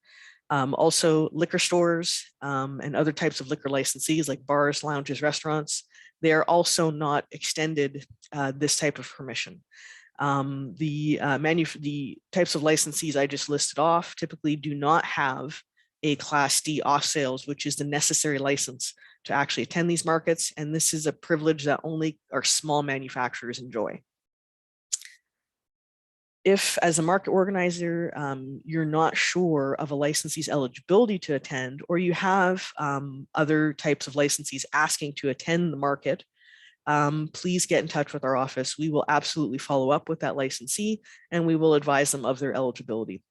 Also liquor stores and other types of liquor licensees like bars, lounges, restaurants, they are also not extended this type of permission. The types of licensees I just listed off typically do not have a Class D off sales, which is the necessary license to actually attend these markets. And this is a privilege that only our small manufacturers enjoy. If, as a market organizer, you're not sure of a licensee's eligibility to attend, or you have other types of licensees asking to attend the market, please get in touch with our office. We will absolutely follow up with that licensee and we will advise them of their eligibility.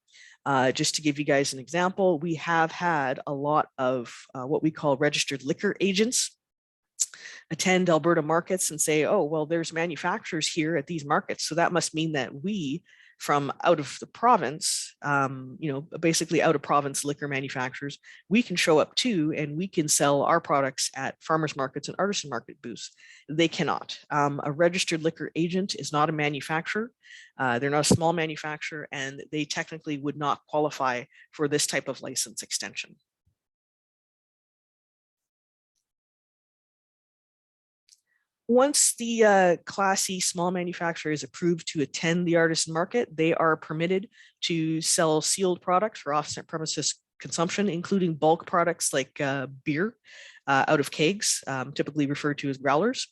Just to give you guys an example, we have had a lot of what we call registered liquor agents attend Alberta markets and say, oh, well, there's manufacturers here at these markets. So that must mean that we, from out of the province, basically out of province liquor manufacturers, we can show up too, and we can sell our products at farmers markets and artisan market booths. They cannot. A registered liquor agent is not a manufacturer. They're not a small manufacturer, and they technically would not qualify for this type of license extension. Once the Class C small manufacturer is approved to attend the artisan market, they are permitted to sell sealed products for off-premises consumption, including bulk products like beer out of kegs, typically referred to as growlers.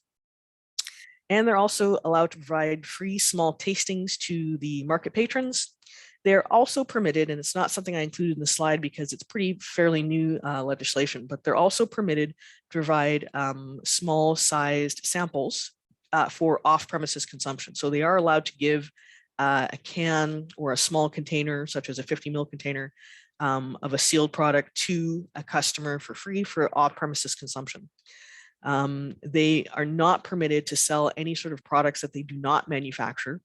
And they're also allowed to provide free small tastings to the market patrons. They're also permitted, and it's not something I included in the slide because it's fairly new legislation, but they're also permitted to provide small sized samples for off-premises consumption. So they are allowed to give a can or a small container, such as a 50 ml container of a sealed product to a customer for free for off-premises consumption. They are not permitted to sell any sort of products that they do not manufacture.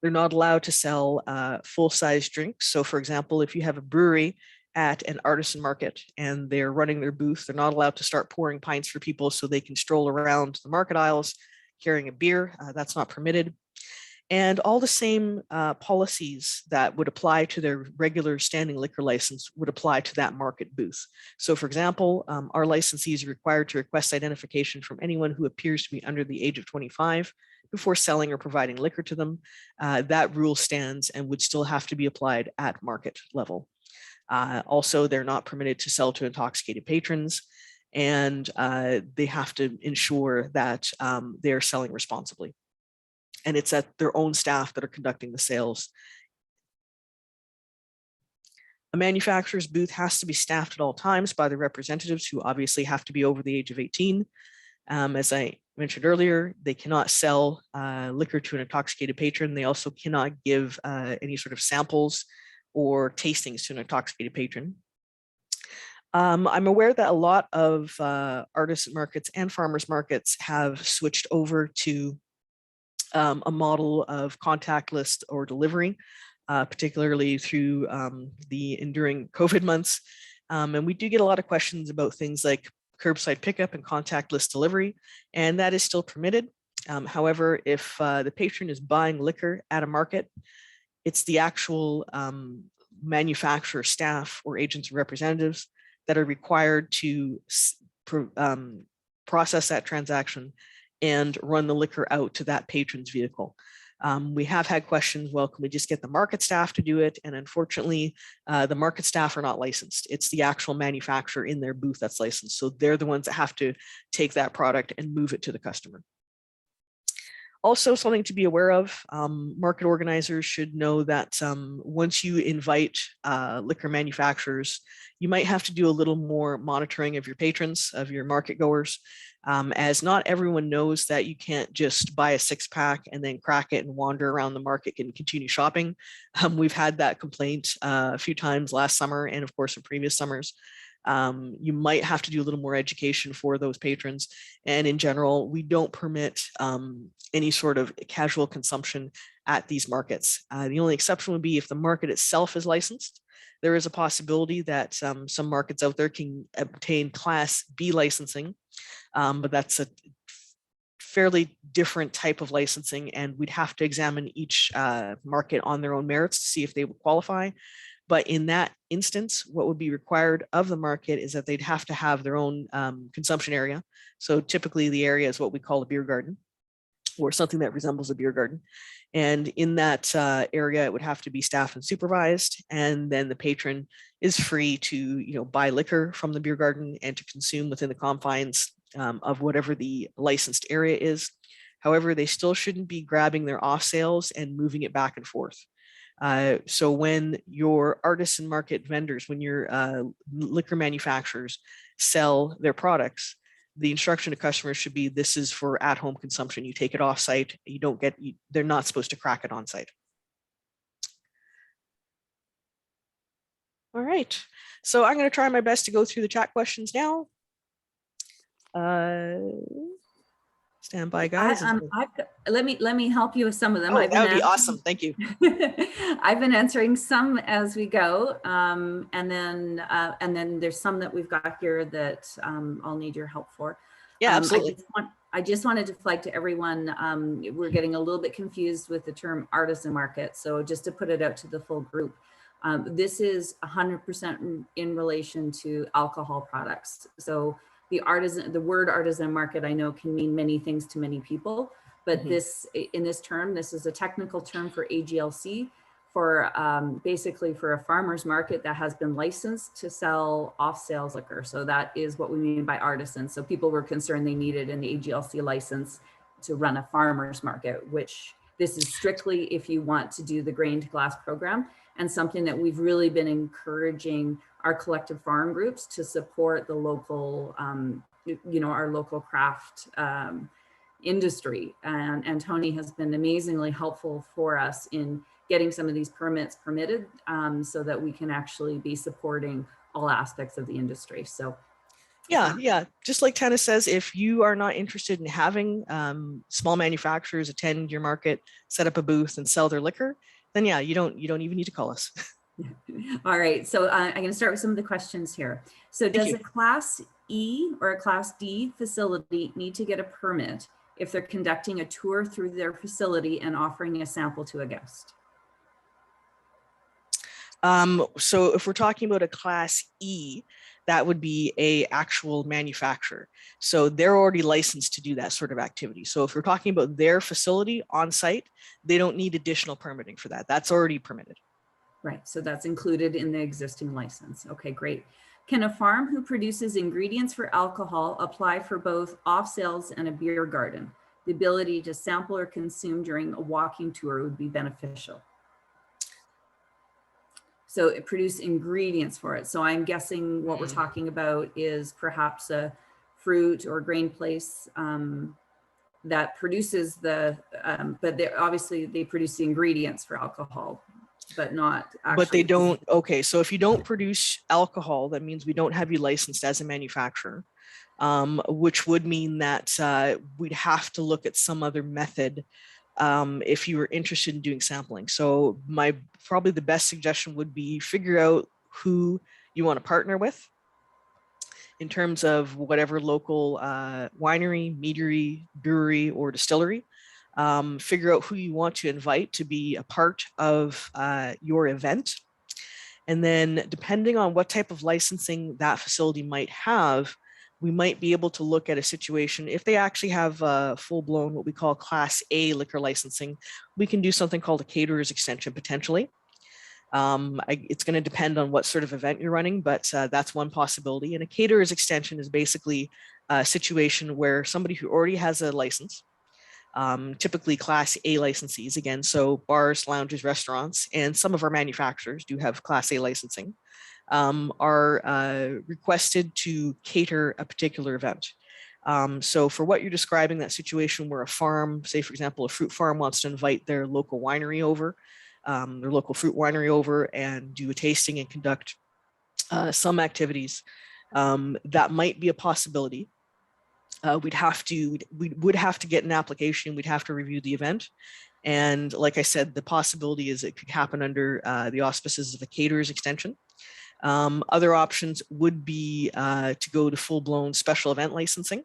They're not allowed to sell full-size drinks. So for example, if you have a brewery at an artisan market and they're running their booth, they're not allowed to start pouring pints for people so they can stroll around the market aisles carrying a beer. That's not permitted. And all the same policies that would apply to their regular standing liquor license would apply to that market booth. So for example, our licensees are required to request identification from anyone who appears to be under the age of 25 before selling or providing liquor to them. That rule stands and would still have to be applied at market level. Also, they're not permitted to sell to intoxicated patrons, and they have to ensure that they're selling responsibly. And it's at their own staff that are conducting the sales. A manufacturer's booth has to be staffed at all times by the representatives, who obviously have to be over the age of 18. As I mentioned earlier, they cannot sell liquor to an intoxicated patron. They also cannot give any sort of samples or tastings to an intoxicated patron. I'm aware that a lot of artisan markets and farmers markets have switched over to a model of contactless or delivery, particularly through the enduring COVID months. And we do get a lot of questions about things like curbside pickup and contactless delivery, and that is still permitted. However, if the patron is buying liquor at a market, it's the actual manufacturer staff or agents and representatives that are required to process that transaction and run the liquor out to that patron's vehicle. We have had questions, well, can we just get the market staff to do it? And unfortunately, the market staff are not licensed. It's the actual manufacturer in their booth that's licensed. So they're the ones that have to take that product and move it to the customer. Also, something to be aware of, market organizers should know that once you invite liquor manufacturers, you might have to do a little more monitoring of your patrons, of your market goers, as not everyone knows that you can't just buy a 6-pack and then crack it and wander around the market and continue shopping. We've had that complaint a few times last summer and of course in previous summers. You might have to do a little more education for those patrons. And in general, we don't permit any sort of casual consumption at these markets. The only exception would be if the market itself is licensed. There is a possibility that some markets out there can obtain Class B licensing, but that's a fairly different type of licensing, and we'd have to examine each market on their own merits to see if they would qualify. But in that instance, what would be required of the market is that they'd have to have their own consumption area. So typically the area is what we call a beer garden, or something that resembles a beer garden. And in that area, it would have to be staffed and supervised. And then the patron is free to buy liquor from the beer garden and to consume within the confines of whatever the licensed area is. However, they still shouldn't be grabbing their off sales and moving it back and forth. So when your artisan market vendors, when your liquor manufacturers sell their products, the instruction to customers should be, this is for at-home consumption. You take it off-site. You don't get, they're not supposed to crack it on-site. All right. So I'm going to try my best to go through the chat questions now. Stand by, guys. Let me help you with some of them. Oh, that would be awesome. Thank you. I've been answering some as we go, and then there's some that we've got here that I'll need your help for. Yeah, absolutely. I just wanted to flag to everyone, we're getting a little bit confused with the term artisan market. So just to put it out to the full group, this is 100% in relation to alcohol products. So the word artisan market, I know, can mean many things to many people, but this, in this term, this is a technical term for AGLC, for basically for a farmer's market that has been licensed to sell off-sales liquor. So that is what we mean by artisan. So people were concerned they needed an AGLC license to run a farmer's market, which this is strictly if you want to do the grain to glass program, and something that we've really been encouraging our collective farm groups to support the local, our local craft industry. And Tony has been amazingly helpful for us in getting some of these permits permitted, so that we can actually be supporting all aspects of the industry. So yeah, just like Tana says, if you are not interested in having small manufacturers attend your market, set up a booth and sell their liquor, then yeah, you don't even need to call us. All right, so I'm going to start with some of the questions here. So does a Class E or a Class D facility need to get a permit if they're conducting a tour through their facility and offering a sample to a guest? So if we're talking about a Class E, that would be a actual manufacturer. So they're already licensed to do that sort of activity. So if we're talking about their facility on site, they don't need additional permitting for that. That's already permitted. Right, so that's included in the existing license. Okay, great. Can a farm who produces ingredients for alcohol apply for both off sales and a beer garden? The ability to sample or consume during a walking tour would be beneficial. So it produce ingredients for it. So I'm guessing what we're talking about is perhaps a fruit or grain place that produces the, but obviously they produce the ingredients for alcohol, but not actually. But they don't, okay, so if you don't produce alcohol, that means we don't have you licensed as a manufacturer, which would mean that we'd have to look at some other method if you were interested in doing sampling. So probably the best suggestion would be figure out who you want to partner with in terms of whatever local winery, meadery, brewery, or distillery. Figure out who you want to invite to be a part of your event. And then depending on what type of licensing that facility might have, we might be able to look at a situation. If they actually have full-blown what we call Class A liquor licensing, we can do something called a caterer's extension potentially. It's going to depend on what sort of event you're running, but that's one possibility. And a caterer's extension is basically a situation where somebody who already has a license, typically Class A licensees, again, so bars, lounges, restaurants, and some of our manufacturers do have Class A licensing, are requested to cater a particular event. So for what you're describing, that situation where a farm, say for example, a fruit farm wants to invite their local winery over, their local fruit winery over and do a tasting and conduct some activities, that might be a possibility. We would have to get an application, we'd have to review the event. And like I said, the possibility is it could happen under the auspices of a caterer's extension. Other options would be to go to full-blown special event licensing.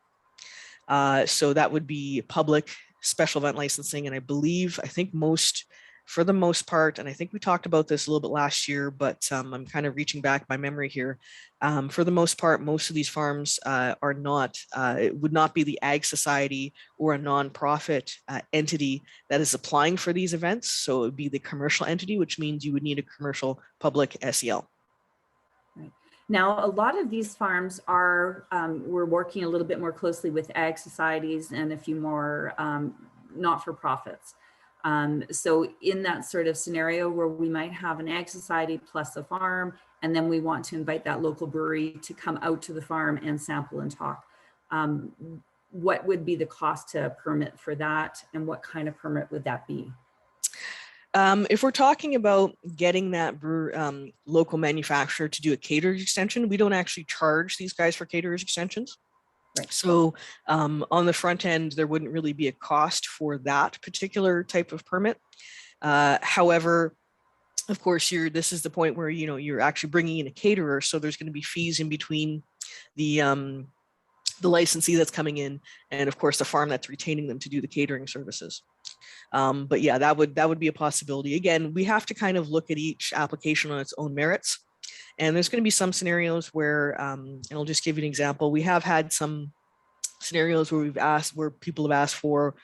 So that would be public special event licensing. And I think for the most part, and I think we talked about this a little bit last year, but I'm kind of reaching back my memory here. For the most part, most of these farms are not, it would not be the Ag Society or a nonprofit entity that is applying for these events. So it would be the commercial entity, which means you would need a commercial public SEL. Right. Now, a lot of these farms are, we're working a little bit more closely with ag societies and a few more not-for-profits. So in that sort of scenario where we might have an ag society plus a farm, and then we want to invite that local brewery to come out to the farm and sample and talk. What would be the cost to permit for that, and what kind of permit would that be? If we're talking about getting that local manufacturer to do a caterer's extension, we don't actually charge these guys for caterer's extensions. Right. So on the front end, there wouldn't really be a cost for that particular type of permit. However, of course, this is the point where you're actually bringing in a caterer, so there's going to be fees in between the licensee that's coming in, and of course the farm that's retaining them to do the catering services. But yeah, that would be a possibility. Again, we have to kind of look at each application on its own merits. And there's going to be some scenarios where, and I'll just give you an example. We have had some scenarios where people have asked for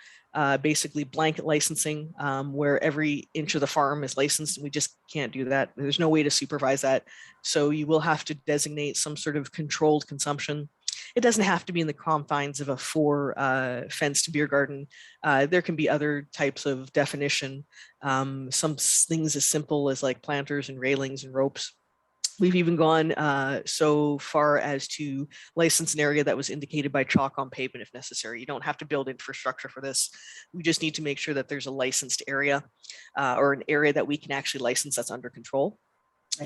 basically blanket licensing, where every inch of the farm is licensed, and we just can't do that. There's no way to supervise that. So you will have to designate some sort of controlled consumption. It doesn't have to be in the confines of a 4 fenced beer garden. There can be other types of definition. Some things as simple as like planters and railings and ropes. We've even gone so far as to license an area that was indicated by chalk on pavement if necessary. You don't have to build infrastructure for this. We just need to make sure that there's a licensed area or an area that we can actually license that's under control.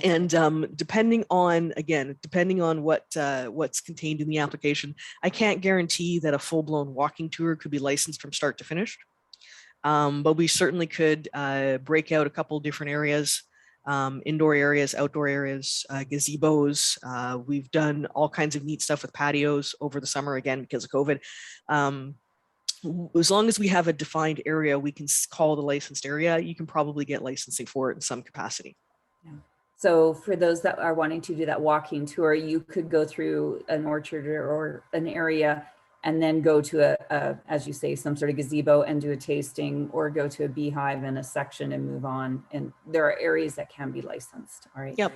And depending on what's contained in the application, I can't guarantee that a full-blown walking tour could be licensed from start to finish. But we certainly could break out a couple different areas, indoor areas, outdoor areas, gazebos. We've done all kinds of neat stuff with patios over the summer, again, because of COVID. As long as we have a defined area, we can call the licensed area. You can probably get licensing for it in some capacity. Yeah. So for those that are wanting to do that walking tour, you could go through an orchard or an area and then go to as you say, some sort of gazebo and do a tasting, or go to a beehive in a section and move on. And there are areas that can be licensed. All right. Yep.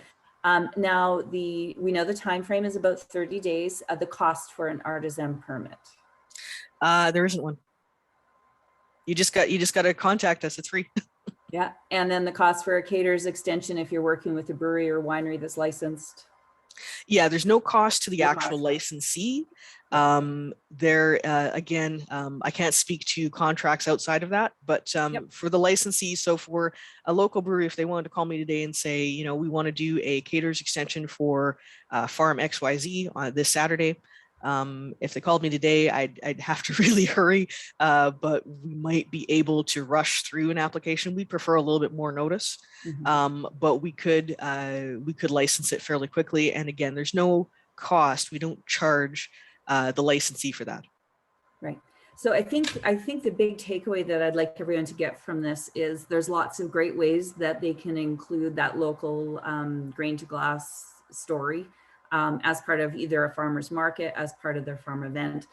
Now we know the time frame is about 30 days. The cost for an artisan permit. There isn't one. You just got to contact us. It's free. Yeah, and then the cost for a caterer's extension if you're working with a brewery or winery that's licensed. Yeah, there's no cost to the actual licensee. Again, I can't speak to contracts outside of that, but for the licensee, so for a local brewery, if they wanted to call me today and say, we want to do a caterer's extension for Farm XYZ on this Saturday, if they called me today, I'd have to really hurry, but we might be able to rush through an application. We'd prefer a little bit more notice, but we could license it fairly quickly. And again, there's no cost. We don't charge the licensee for that. Right. So I think the big takeaway that I'd like everyone to get from this is there's lots of great ways that they can include that local grain to glass story. As part of either a farmer's market, as part of their farm event.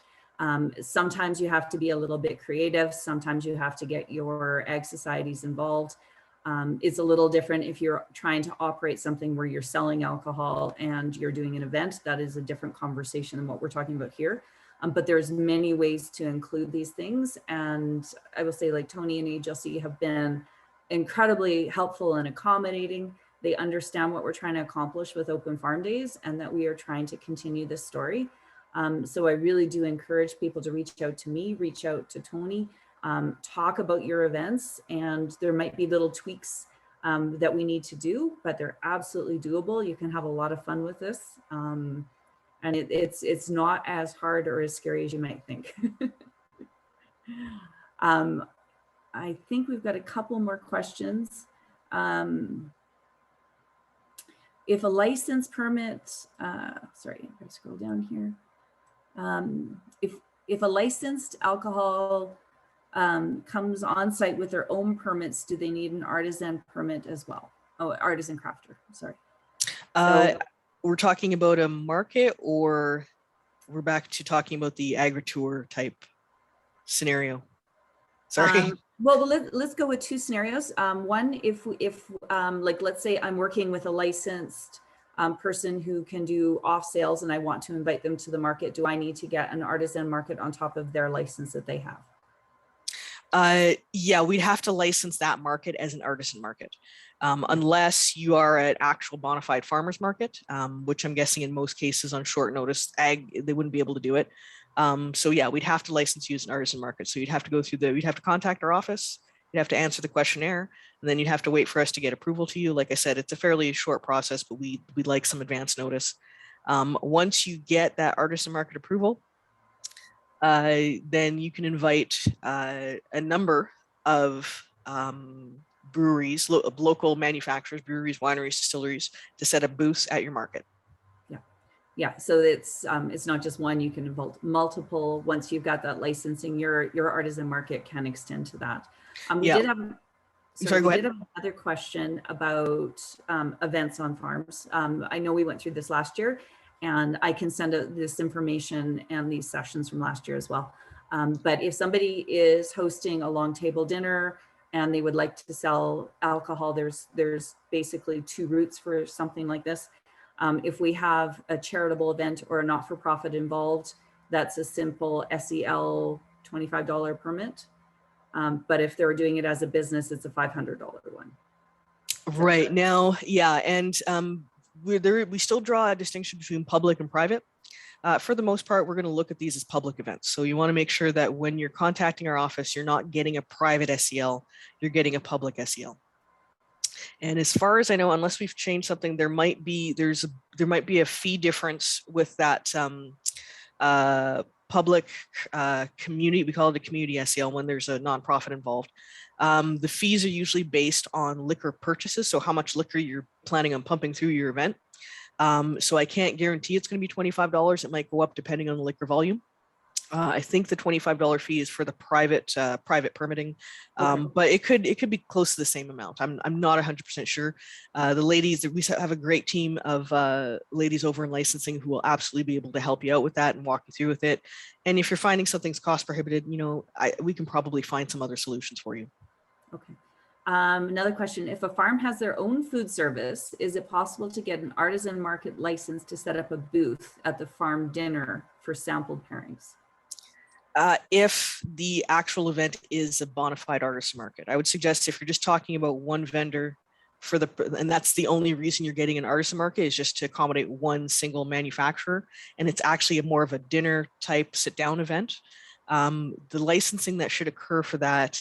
Sometimes you have to be a little bit creative. Sometimes you have to get your ag societies involved. It's a little different if you're trying to operate something where you're selling alcohol and you're doing an event. That is a different conversation than what we're talking about here. But there's many ways to include these things. And I will say, like, Tony and HLC have been incredibly helpful and accommodating. They understand what we're trying to accomplish with Open Farm Days and that we are trying to continue this story. So I really do encourage people to reach out to me, reach out to Tony, talk about your events, and there might be little tweaks that we need to do, but they're absolutely doable. You can have a lot of fun with this. And it's not as hard or as scary as you might think. I think we've got a couple more questions. If a license permit, sorry, I'm gonna scroll down here. If a licensed alcohol comes on site with their own permits, do they need an artisan permit as well? Oh, artisan crafter, sorry. We're talking about a market, or we're back to talking about the agri-tour type scenario? Sorry. Well, let's go with two scenarios. One, if like, let's say I'm working with a licensed person who can do off sales and I want to invite them to the market, do I need to get an artisan market on top of their license that they have? Yeah, we'd have to license that market as an artisan market. Unless you are an actual bona fide farmers market, which I'm guessing in most cases on short notice, they wouldn't be able to do it. So yeah, we'd have to license you as an artisan market. So you'd have to go through you'd have to contact our office, you'd have to answer the questionnaire, and then you'd have to wait for us to get approval to you. Like I said, it's a fairly short process, but we'd like some advance notice. Once you get that artisan market approval, then you can invite a number of breweries, local manufacturers, breweries, wineries, distilleries to set up booths at your market. Yeah, so it's not just one, you can involve multiple. Once you've got that licensing, your artisan market can extend to that. We did have another question about events on farms. I know we went through this last year, and I can send out this information and these sessions from last year as well. But if somebody is hosting a long table dinner and they would like to sell alcohol, there's basically two routes for something like this. If we have a charitable event or a not-for-profit involved, that's a simple SEL $25 permit. But if they're doing it as a business, it's a $500 one. Right now, yeah, and we still draw a distinction between public and private. For the most part, we're going to look at these as public events. So you want to make sure that when you're contacting our office, you're not getting a private SEL, you're getting a public SEL. And as far as I know, unless we've changed something, there might be a fee difference with that public community. We call it a community SEL when there's a nonprofit involved. The fees are usually based on liquor purchases, so how much liquor you're planning on pumping through your event. So I can't guarantee it's going to be $25. It might go up depending on the liquor volume. I think the $25 fee is for the private permitting, but it could be close to the same amount. I'm not 100% sure. The ladies, we have a great team of ladies over in licensing who will absolutely be able to help you out with that and walk you through with it. And if you're finding something's cost prohibited, we can probably find some other solutions for you. Okay. Another question, if a farm has their own food service, is it possible to get an artisan market license to set up a booth at the farm dinner for sampled pairings? If the actual event is a bona fide artisan market, I would suggest if you're just talking about one vendor and that's the only reason you're getting an artisan market is just to accommodate one single manufacturer, and it's actually more of a dinner type sit down event. The licensing that should occur for that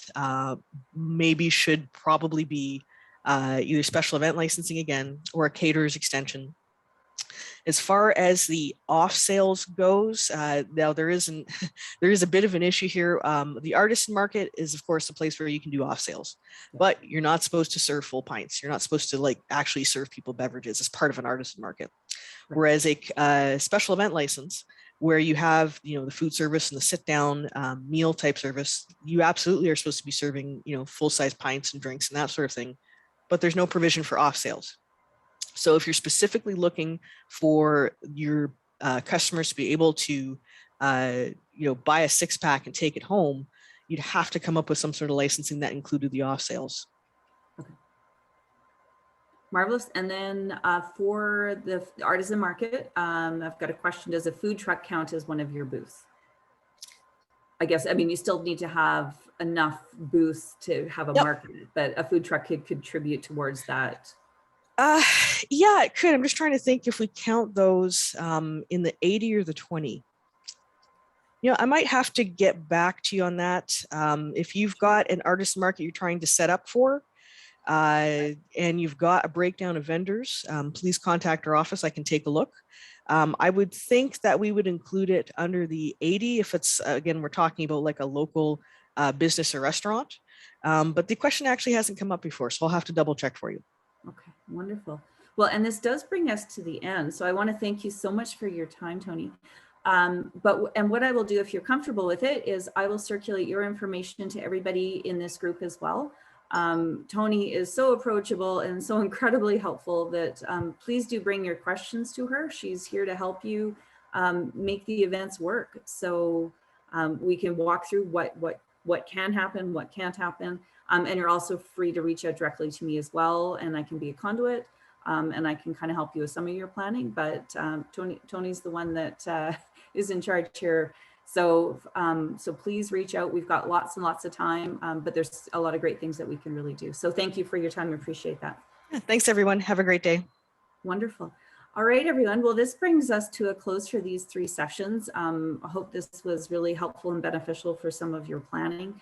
should probably be either special event licensing again or a caterer's extension. As far as the off sales goes, now there is a bit of an issue here. The artisan market is, of course, a place where you can do off sales, but you're not supposed to serve full pints. You're not supposed to actually serve people beverages as part of an artisan market. Whereas a special event license, where you have the food service and the sit down meal type service, you absolutely are supposed to be serving full size pints and drinks and that sort of thing, but there's no provision for off sales. So if you're specifically looking for your customers to be able to, buy a 6-pack and take it home, you'd have to come up with some sort of licensing that included the off sales. Okay. Marvelous. And then for the artisan market, I've got a question. Does a food truck count as one of your booths? I guess, you still need to have enough booths to have a market, but a food truck could contribute towards that. Yeah, it could. I'm just trying to think if we count those in the 80 or the 20. I might have to get back to you on that. If you've got an artist market you're trying to set up for, and you've got a breakdown of vendors, please contact our office. I can take a look. I would think that we would include it under the 80 if it's, again, we're talking about like a local business or restaurant. But the question actually hasn't come up before, so I'll have to double check for you. Okay, wonderful. Well, and this does bring us to the end. So I want to thank you so much for your time, Tony. And what I will do, if you're comfortable with it, is I will circulate your information to everybody in this group as well. Tony is so approachable and so incredibly helpful that please do bring your questions to her. She's here to help you make the events work. So we can walk through what can happen, what can't happen. And you're also free to reach out directly to me as well, and I can be a conduit. and I can kind of help you with some of your planning, but Tony's the one that is in charge here. So, so please reach out. We've got lots and lots of time, but there's a lot of great things that we can really do. So thank you for your time. I appreciate that. Yeah, thanks, everyone. Have a great day. Wonderful. All right, everyone. Well, this brings us to a close for these 3 sessions. I hope this was really helpful and beneficial for some of your planning.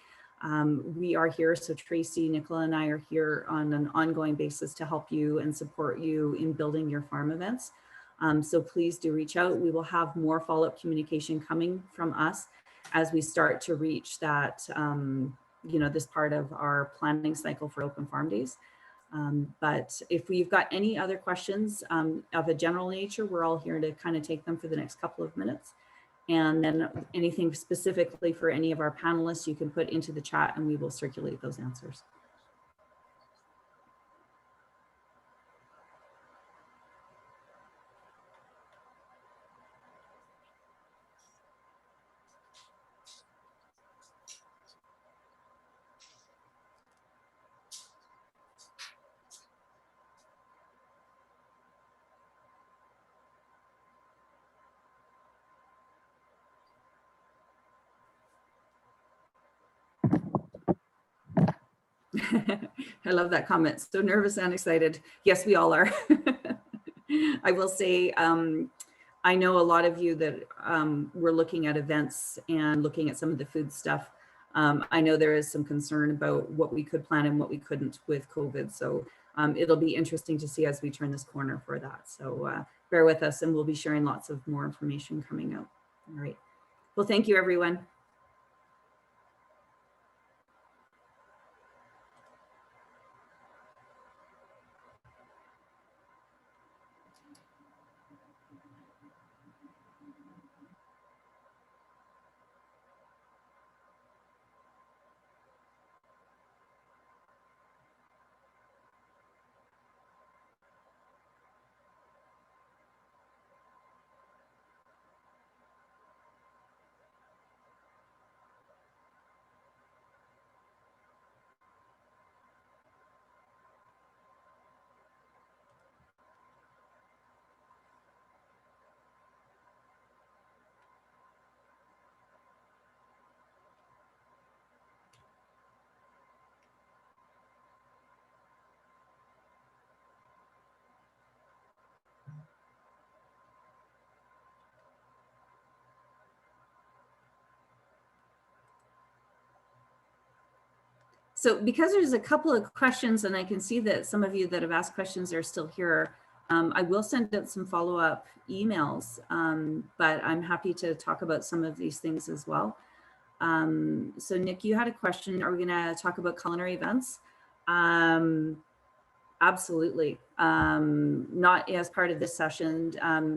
We are here, so Tracy, Nicola, and I are here on an ongoing basis to help you and support you in building your farm events. So please do reach out. We will have more follow-up communication coming from us as we start to reach that, you know, this part of our planning cycle for Open Farm Days. But if we've got any other questions of a general nature, we're all here to kind of take them for the next couple of minutes. And then anything specifically for any of our panelists, you can put into the chat and we will circulate those answers. I love that comment. So nervous and excited. Yes, we all are. I will say, I know a lot of you that were looking at events and looking at some of the food stuff. I know there is some concern about what we could plan and what we couldn't with COVID. So it'll be interesting to see as we turn this corner for that. So bear with us and we'll be sharing lots of more information coming out. All right. Well, thank you, everyone. So because there's a couple of questions and I can see that some of you that have asked questions are still here, I will send out some follow-up emails, but I'm happy to talk about some of these things as well. So Nick, you had a question. Are we going to talk about culinary events? Absolutely. Not as part of this session.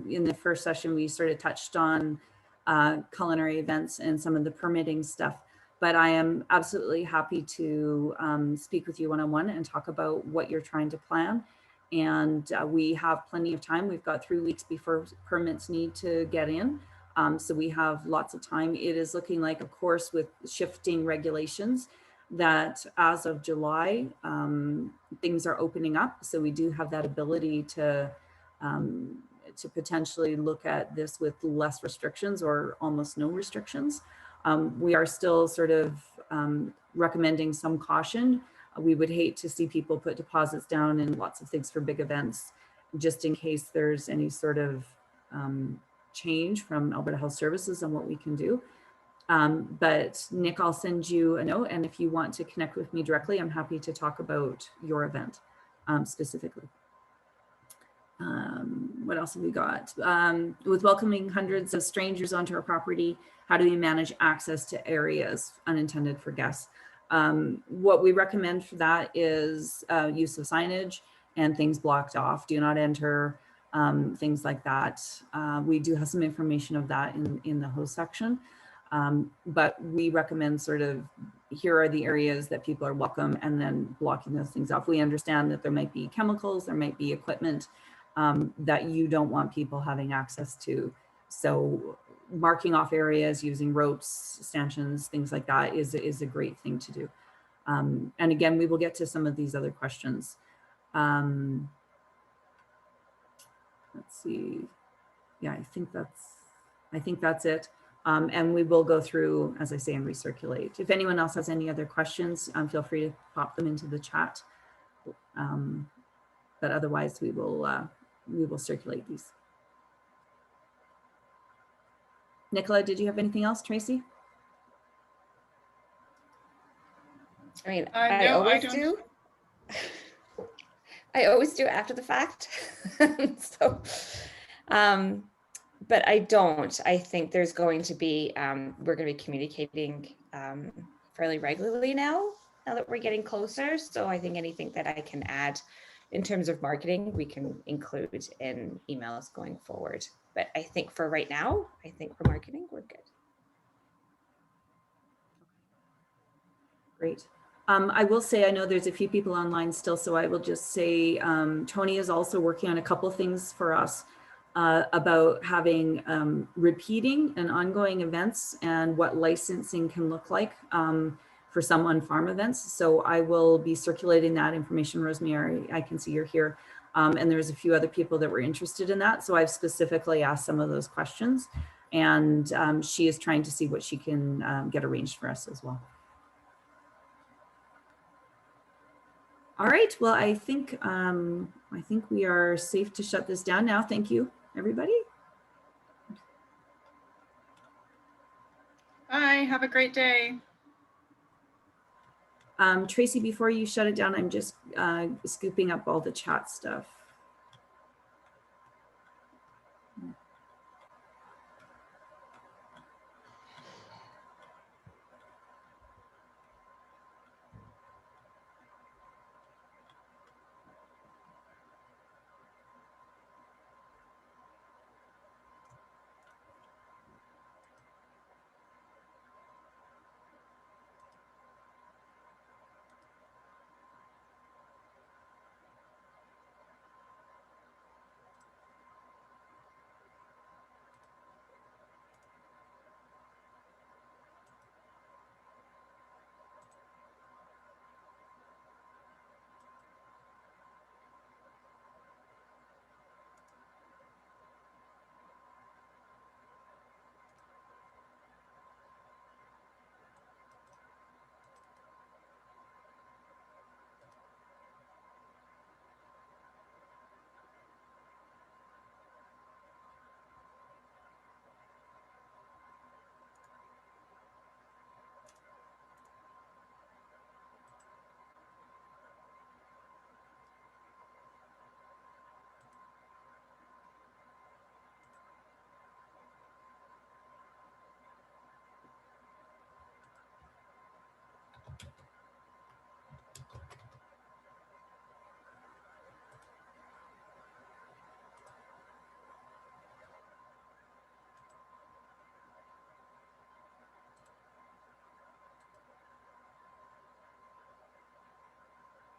In the first session, we sort of touched on culinary events and some of the permitting stuff. But I am absolutely happy to speak with you one-on-one and talk about what you're trying to plan. And we have plenty of time. We've got 3 weeks before permits need to get in. So we have lots of time. It is looking like, of course, with shifting regulations, that as of July, things are opening up. So we do have that ability to potentially look at this with less restrictions or almost no restrictions. We are still sort of recommending some caution. We would hate to see people put deposits down and lots of things for big events, just in case there's any sort of change from Alberta Health Services on what we can do. But Nick, I'll send you a note, and if you want to connect with me directly, I'm happy to talk about your event specifically. What else have we got? With welcoming hundreds of strangers onto our property, how do we manage access to areas unintended for guests? What we recommend for that is use of signage and things blocked off, do not enter, things like that. We do have some information of that in the host section, but we recommend sort of, here are the areas that people are welcome, and then blocking those things off. We understand that there might be chemicals, there might be equipment that you don't want people having access to. So marking off areas using ropes, stanchions, things like that is a great thing to do. And again, we will get to some of these other questions. let's see. Yeah, I think that's it. And we will go through, as I say, and recirculate. If anyone else has any other questions, feel free to pop them into the chat. But otherwise, we will circulate these. Nicola, did you have anything else, Tracy? I mean, No, I I always don't. do. I always do after the fact. So, but I don't. I think there's going to be, we're going to be communicating fairly regularly now that we're getting closer. So I think anything that I can add in terms of marketing, we can include in emails going forward. But I think for right now, I think for marketing, we're good. Great. I will say, I know there's a few people online still, so I will just say, Tony is also working on a couple things for us about having repeating and ongoing events and what licensing can look like for some on-farm events. So I will be circulating that information. Rosemary, I can see you're here. And there's a few other people that were interested in that. So I've specifically asked some of those questions, and she is trying to see what she can get arranged for us as well. All right, well, I think we are safe to shut this down now. Thank you, everybody. Bye, have a great day. Tracy, before you shut it down, I'm just scooping up all the chat stuff.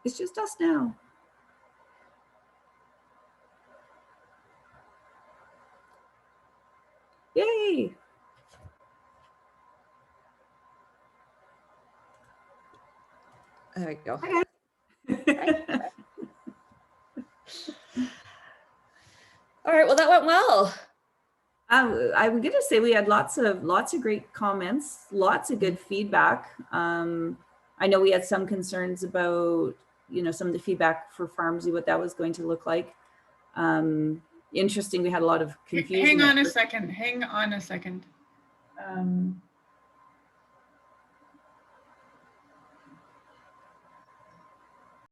It's just us now. Yay. There we go. All right, well, that went well. I'm going to say we had lots of great comments, lots of good feedback. I know we had some concerns about, some of the feedback for Farmzy, what that was going to look like. Interesting, we had a lot of confusion. Hang on a second.